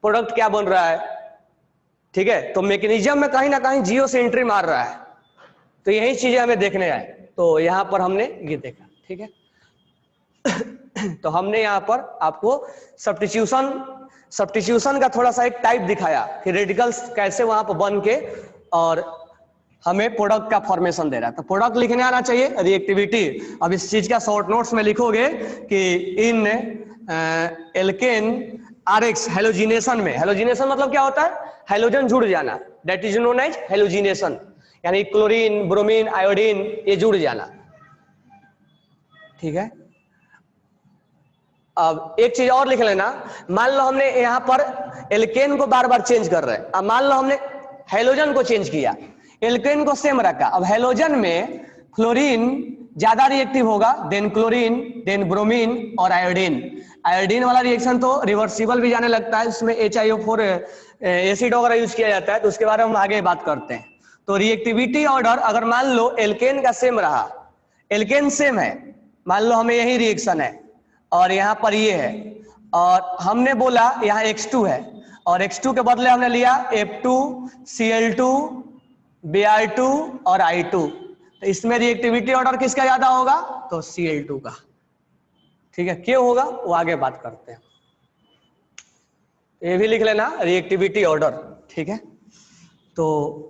प्रोडक्ट क्या बन रहा है, ठीक है। तो मैकेनिज्म में कहीं ना कहीं जीओ से एंट्री मार रहा है, तो यही चीजें हमें देखने आए। तो यहां पर हमने ये देखा, ठीक है। तो हमने यहाँ पर आपको सब्स्टिट्यूशन का थोड़ा सा एक टाइप दिखाया कि रेडिकल्स कैसे वहां पर बन के और हमें प्रोडक्ट का फॉर्मेशन दे रहा है। तो प्रोडक्ट लिखने आना चाहिए, रिएक्टिविटी। अब इस चीज का शॉर्ट नोट्स में लिखोगे कि इन एल्केन आरएक्स हेलोजिनेशन में, हेलोजिनेशन मतलब क्या होता है? हेलोजन जुड़ जाना, that is known as halogenation, यानी क्लोरीन, ब्रोमीन, आयोडीन ये जुड़ जाना, ठीक है। अब एक चीज और लिख लेना, मान लो हमने यहाँ पर एल्केन को बार बार चेंज कर रहे हैं, अब मान लो हमने हेलोजन को चेंज किया, एल्केन को सेम रखा। अब हेलोजन में फ्लोरीन ज्यादा रिएक्टिव होगा देन क्लोरीन, देन ब्रोमीन और आयोडीन। आयोडीन वाला रिएक्शन तो रिवर्सिबल भी जाने लगता है, उसमें HiO4 एसिड वगैरह यूज किया जाता है, तो उसके बारे में हम आगे बात करते हैं। तो रिएक्टिविटी ऑर्डर अगर मान लो एल्केन का सेम रहा, एल्केन सेम है, मान लो हमें यही रिएक्शन है और यहाँ पर ये है, और हमने बोला यहाँ X2 है, और X2 के बदले हमने लिया F2, Cl2, Br2 और I2। तो इसमें रिएक्टिविटी ऑर्डर किसका ज्यादा होगा? तो Cl2 का, ठीक है। क्यों होगा वो आगे बात करते हैं। ये भी लिख लेना रिएक्टिविटी ऑर्डर, ठीक है। तो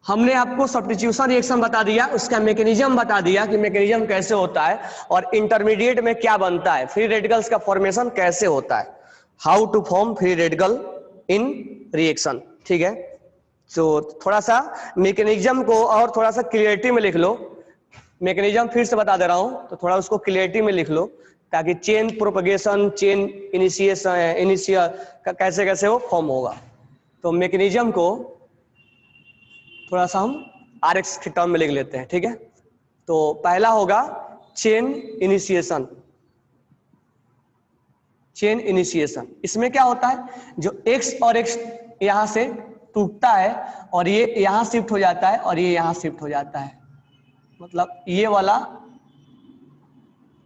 हमने आपको सब्स्टिट्यूशन रिएक्शन बता दिया, उसका मैकेनिज्म बता दिया कि मैकेनिज्म कैसे होता है और इंटरमीडिएट में क्या बनता है, फ्री रेडिकल्स का फॉर्मेशन कैसे होता है, how to form free radical in reaction, ठीक है। तो थोड़ा सा मैकेनिज्म को और थोड़ा सा क्लियरिटी में लिख लो। मैकेनिज्म फिर से बता दे रहा हूं, तो थोड़ा उसको क्लियरिटी में लिख लो, ताकि चेन प्रोपगेशन, चेन इनिशियल कैसे कैसे वो फॉर्म होगा। तो मैकेनिज्म को थोड़ा सा हम RX के टर्म में लिख लेते हैं, ठीक है। तो पहला होगा चेन इनिशिएशन। चेन इनिशिएशन इसमें क्या होता है, जो X और X यहां से टूटता है और ये यहां शिफ्ट हो जाता है और ये यहां शिफ्ट हो जाता है, मतलब ये वाला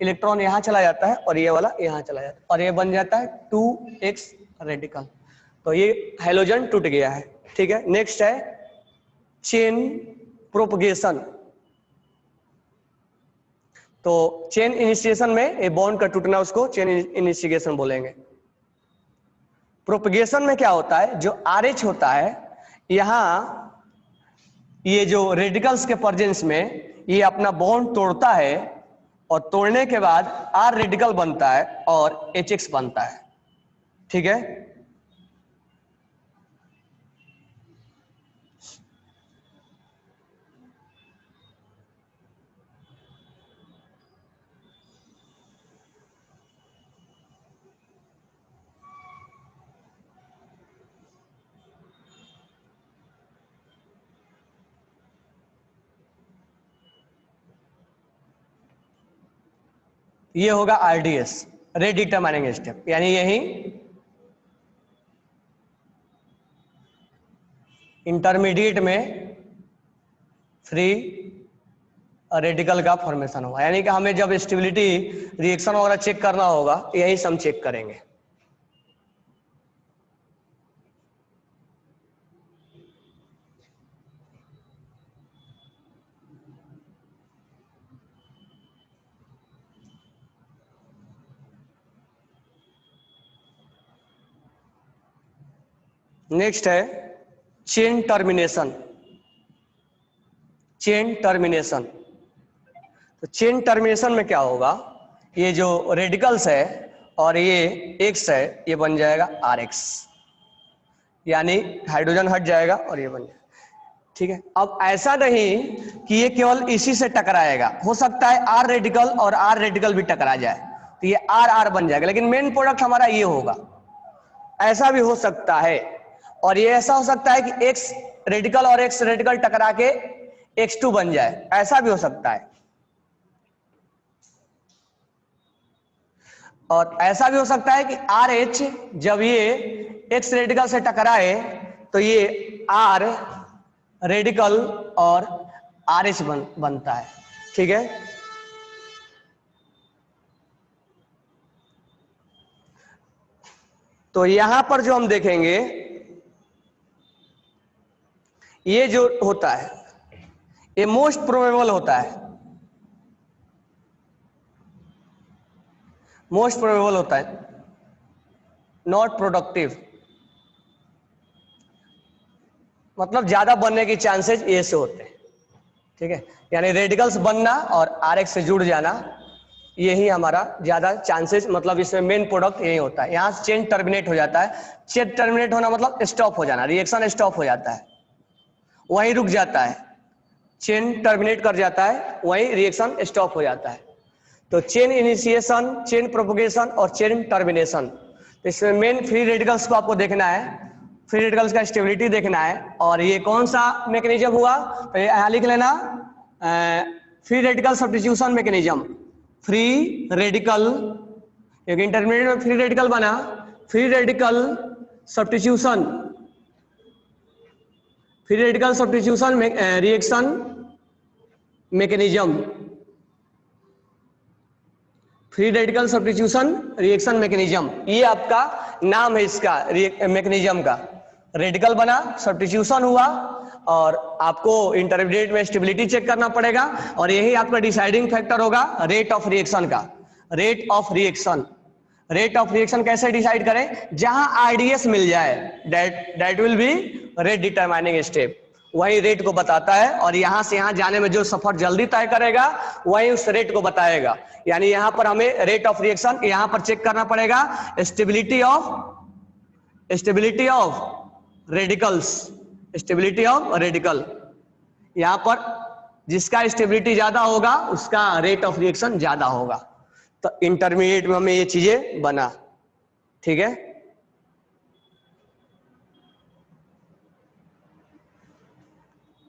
इलेक्ट्रॉन यहां चला जाता है और ये वाला यहां चला जाता है, और ये बन जाता है 2x रेडिकल। तो ये हेलोजन टूट गया है, ठीक है। नेक्स्ट है चेन प्रोपगेशन। तो चेन इनिशिएशन में ये बॉन्ड का टूटना उसको चेन इनिशिएशन बोलेंगे। प्रोपगेशन में क्या होता है, जो RH होता है यहां ये जो रेडिकल्स के प्रेजेंस में ये अपना बॉन्ड तोड़ता है और तोड़ने के बाद R रेडिकल बनता है और HX बनता है। ठीक है, ये होगा RDS, रेट डिटरमाइनिंग स्टेप, यानी यही इंटरमीडिएट में फ्री रेडिकल का फॉर्मेशन होगा। यानी कि हमें जब स्टेबिलिटी रिएक्शन वगैरह चेक करना होगा यही से हम चेक करेंगे। नेक्स्ट है चेन टर्मिनेशन। चेन टर्मिनेशन, तो चेन टर्मिनेशन में क्या होगा, ये जो रेडिकल्स है और ये X है ये बन जाएगा RX, यानी हाइड्रोजन हट जाएगा और ये बन जाएगा। ठीक है, अब ऐसा नहीं कि ये केवल इसी से टकराएगा, हो सकता है R रेडिकल और R रेडिकल भी टकरा जाए तो ये RR बन जाएगा, लेकिन मेन प्रोडक्ट हमारा ये होगा। ऐसा भी हो सकता है, और ये ऐसा हो सकता है कि X रेडिकल और X रेडिकल टकरा के X2 बन जाए, ऐसा भी हो सकता है। और ऐसा भी हो सकता है कि RH जब ये X रेडिकल से टकराए तो ये R रेडिकल और RH बनता है। ठीक है, तो यहां पर जो हम देखेंगे ये जो होता है ये मोस्ट प्रोबेबल होता है, मोस्ट प्रोबेबल होता है, नॉट प्रोडक्टिव, मतलब ज्यादा बनने की चांसेस ये से होते हैं। ठीक है, यानी रेडिकल्स बनना और RX से जुड़ जाना यही हमारा ज्यादा चांसेस, मतलब इसमें मेन प्रोडक्ट यही होता है। यहां से चेन टर्मिनेट हो जाता है। चेन टर्मिनेट होना मतलब स्टॉप हो जाना, रिएक्शन स्टॉप हो जाता है, वहीं रुक जाता है। चेन टर्मिनेट कर जाता है, वहीं रिएक्शन स्टॉप हो जाता है। तो चेन इनिशिएशन, चेन प्रोपगेशन और चेन टर्मिनेशन, तो इसमें मेन फ्री रेडिकल्स को आपको देखना है, फ्री रेडिकल्स का स्टेबिलिटी देखना है। और ये कौन सा मैकेनिज्म हुआ, तो यहाँ लिख लेना free radical substitution mechanism. Free radical, क्योंकि इंटरमीडिएट में फ्री रेडिकल बना, free radical substitution, free radical substitution reaction mechanism, free radical substitution reaction mechanism, ये आपका नाम है इसका मैकेनिज्म का। रेडिकल बना, सब्स्टिट्यूशन हुआ, और आपको इंटरमीडिएट में स्टेबिलिटी चेक करना पड़ेगा, और यही आपका डिसाइडिंग फैक्टर होगा रेट ऑफ रिएक्शन का। Rate of reaction, rate of reaction कैसे डिसाइड करें, जहां RDS मिल जाए that will be rate determining step, वही रेट को बताता है। और यहां से यहां जाने में जो सफर जल्दी तय करेगा वही उस रेट को बताएगा। यानी यहां पर हमें रेट ऑफ रिएक्शन यहां पर चेक करना पड़ेगा, stability of radicals, stability of radical. यहां पर जिसका स्टेबिलिटी ज्यादा होगा उसका रेट ऑफ रिएक्शन ज्यादा होगा। तो इंटरमीडिएट में हमें ये चीजें बना। ठीक है,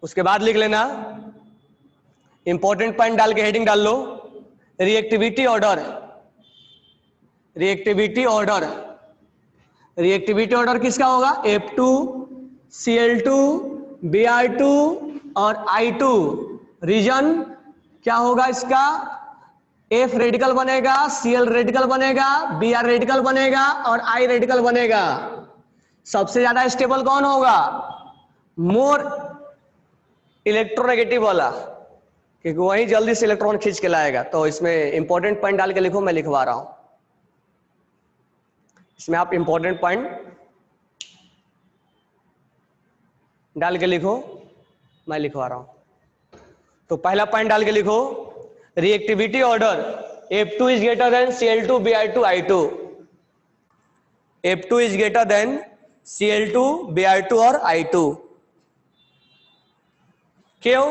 उसके बाद लिख लेना, इंपॉर्टेंट पॉइंट डाल के हेडिंग डाल लो, reactivity order. Reactivity order, reactivity order किसका होगा, F2 Cl2 Br2 और I2। रीजन क्या होगा इसका, F रेडिकल बनेगा, Cl रेडिकल बनेगा, Br रेडिकल बनेगा और I रेडिकल बनेगा। सबसे ज्यादा स्टेबल कौन होगा, मोर इलेक्ट्रोनेगेटिव वाला, क्योंकि वही जल्दी से इलेक्ट्रॉन खींच के लाएगा। तो इसमें इंपॉर्टेंट पॉइंट डाल के लिखो, मैं लिखवा रहा हूं। इसमें आप इंपॉर्टेंट पॉइंट डाल के लिखो, मैं लिखवा रहा हूं। तो पहला पॉइंट डाल के लिखो, reactivity order F2 is greater then Cl2 Br2 I2। F2 is greater then Cl2 Br2 और I2। क्यों?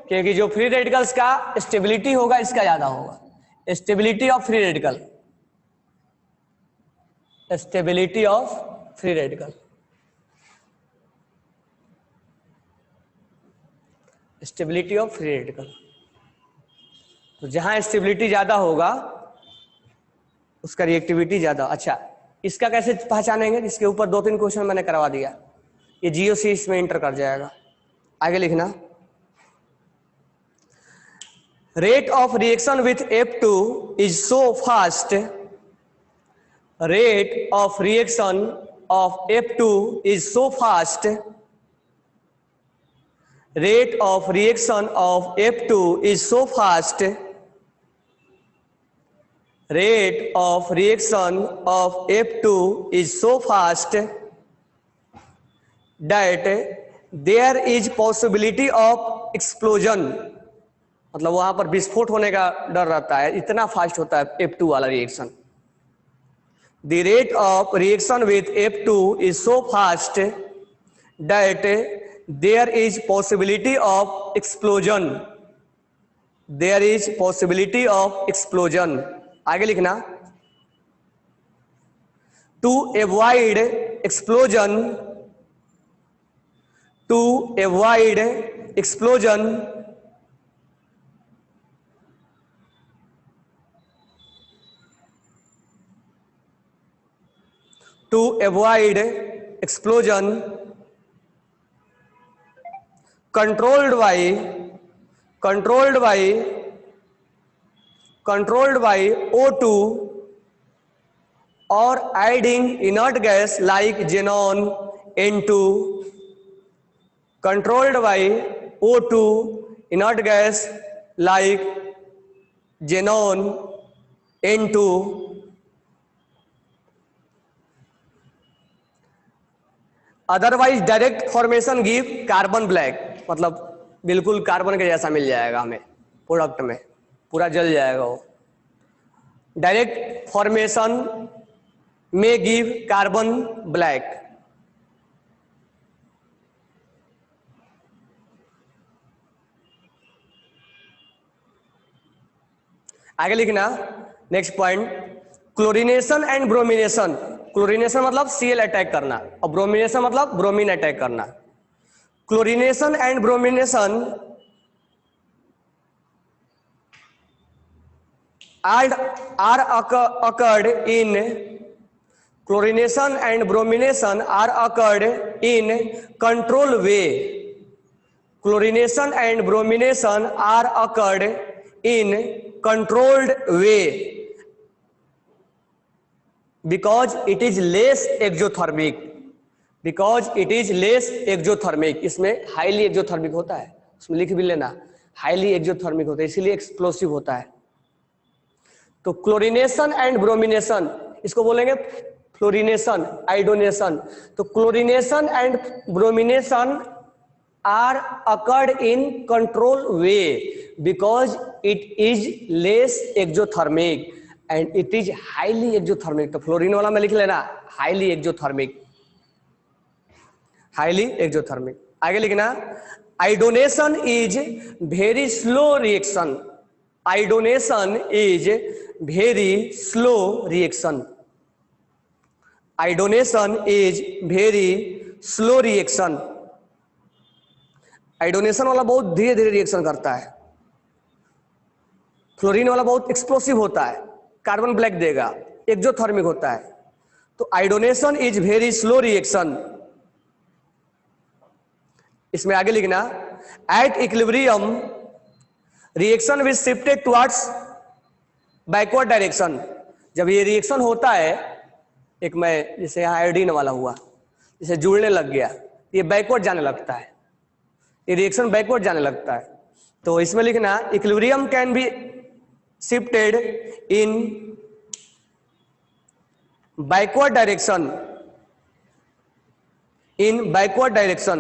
क्योंकि जो फ्री रेडिकल्स का स्टेबिलिटी होगा इसका ज्यादा होगा। Stability of free radical, stability of free radical, stability of free radical. तो जहां स्टेबिलिटी ज्यादा होगा उसका रिएक्टिविटी ज्यादा। अच्छा, इसका कैसे पहचानेंगे? इसके ऊपर 2-3 क्वेश्चन मैंने करवा दिया, ये जीओसी इसमें इंटर कर जाएगा। आगे लिखना, rate of reaction with F2 is so fast, rate of reaction of F2 is so fast, rate of reaction of F2 is so fast, rate of reaction of F2 is so fast that there is possibility of explosion। मतलब वहां पर विस्फोट होने का डर रहता है, इतना फास्ट होता है F2 वाला reaction. The rate of reaction with F2 is so fast that there is possibility of explosion, there is possibility of explosion. आगे लिखना, to avoid explosion, to avoid explosion to avoid explosion, controlled by O2 or adding inert gas like xenon N2, controlled by O2 inert gas like xenon N2, otherwise direct formation give carbon black. मतलब बिल्कुल carbon के जैसा मिल जाएगा हमें product में, पूरा जल जाएगा वो। डायरेक्ट फॉर्मेशन में गिव कार्बन ब्लैक। आगे लिखना, next point, chlorination and bromination. Chlorination मतलब Cl अटैक करना और ब्रोमिनेशन मतलब ब्रोमीन अटैक करना। Chlorination and bromination are occurred in, chlorination and bromination are occurred in control way, chlorination and bromination are occurred in controlled way because it is less exothermic, because it is less exothermic। इसमें highly exothermic होता है, उसमें लिख भी लेना, highly exothermic होता है, इसीलिए एक्सप्लोसिव होता है। तो क्लोरीनेशन एंड ब्रोमिनेशन, इसको बोलेंगे फ्लोरिनेशन, आइडोनेशन। तो chlorination and bromination are occurred in control way because it is less exothermic and it is highly exothermic. तो फ्लोरीन वाला में लिख लेना हाईली एक्जोथर्मिक, हाईली एक्जोथर्मिक। आगे लिखना, iodination is very slow reaction, iodination is very slow reaction, iodination is very slow reaction. Iodination वाला बहुत धीरे धीरे रिएक्शन करता है, फ्लोरीन वाला बहुत एक्सप्लोसिव होता है, कार्बन ब्लैक देगा, एक्जोथर्मिक होता है। तो आइडोनेशन इज वेरी स्लो रिएक्शन। इसमें आगे लिखना, at equilibrium reaction will shifted towards backward direction. जब ये रिएक्शन होता है, एक मैं जैसे यहाँ आयोडीन वाला हुआ, जैसे जुड़ने लग गया, ये बैकवर्ड जाने लगता है, ये रिएक्शन बैकवर्ड जाने लगता है। तो इसमें लिखना equilibrium can be shifted in backward direction, in backward direction.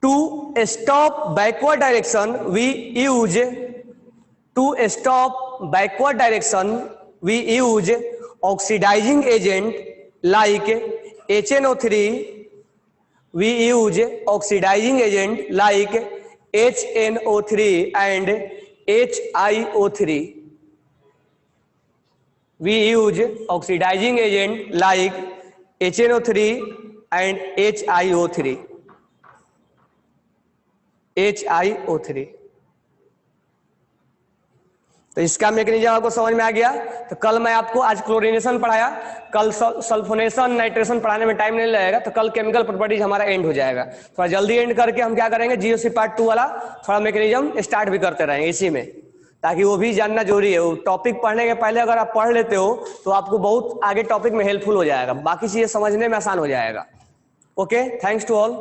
To stop backward direction we use oxidizing agent like HNO3, we use oxidizing agent like HNO3 and HiO3. We use oxidizing agent like HNO3 and HiO3. तो इसका mechanism आपको समझ में आ गया। तो कल मैं आपको आज क्लोरीनेशन पढ़ाया, कल सल्फोनेशन नाइट्रेशन पढ़ाने में टाइम नहीं लगेगा, तो कल केमिकल प्रॉपर्टीज हमारा एंड हो जाएगा। थोड़ा जल्दी एंड करके हम क्या करेंगे, जीओसी पार्ट 2 वाला थोड़ा मैकेनिज्म स्टार्ट भी करते रहेंगे इसी में, ताकि वो भी जानना जरूरी है। वो टॉपिक पढ़ने के पहले अगर आप पढ़ लेते हो तो आपको बहुत आगे टॉपिक में हेल्पफुल हो जाएगा, बाकी चीजें समझने में आसान हो जाएगा। Okay, thanks to all.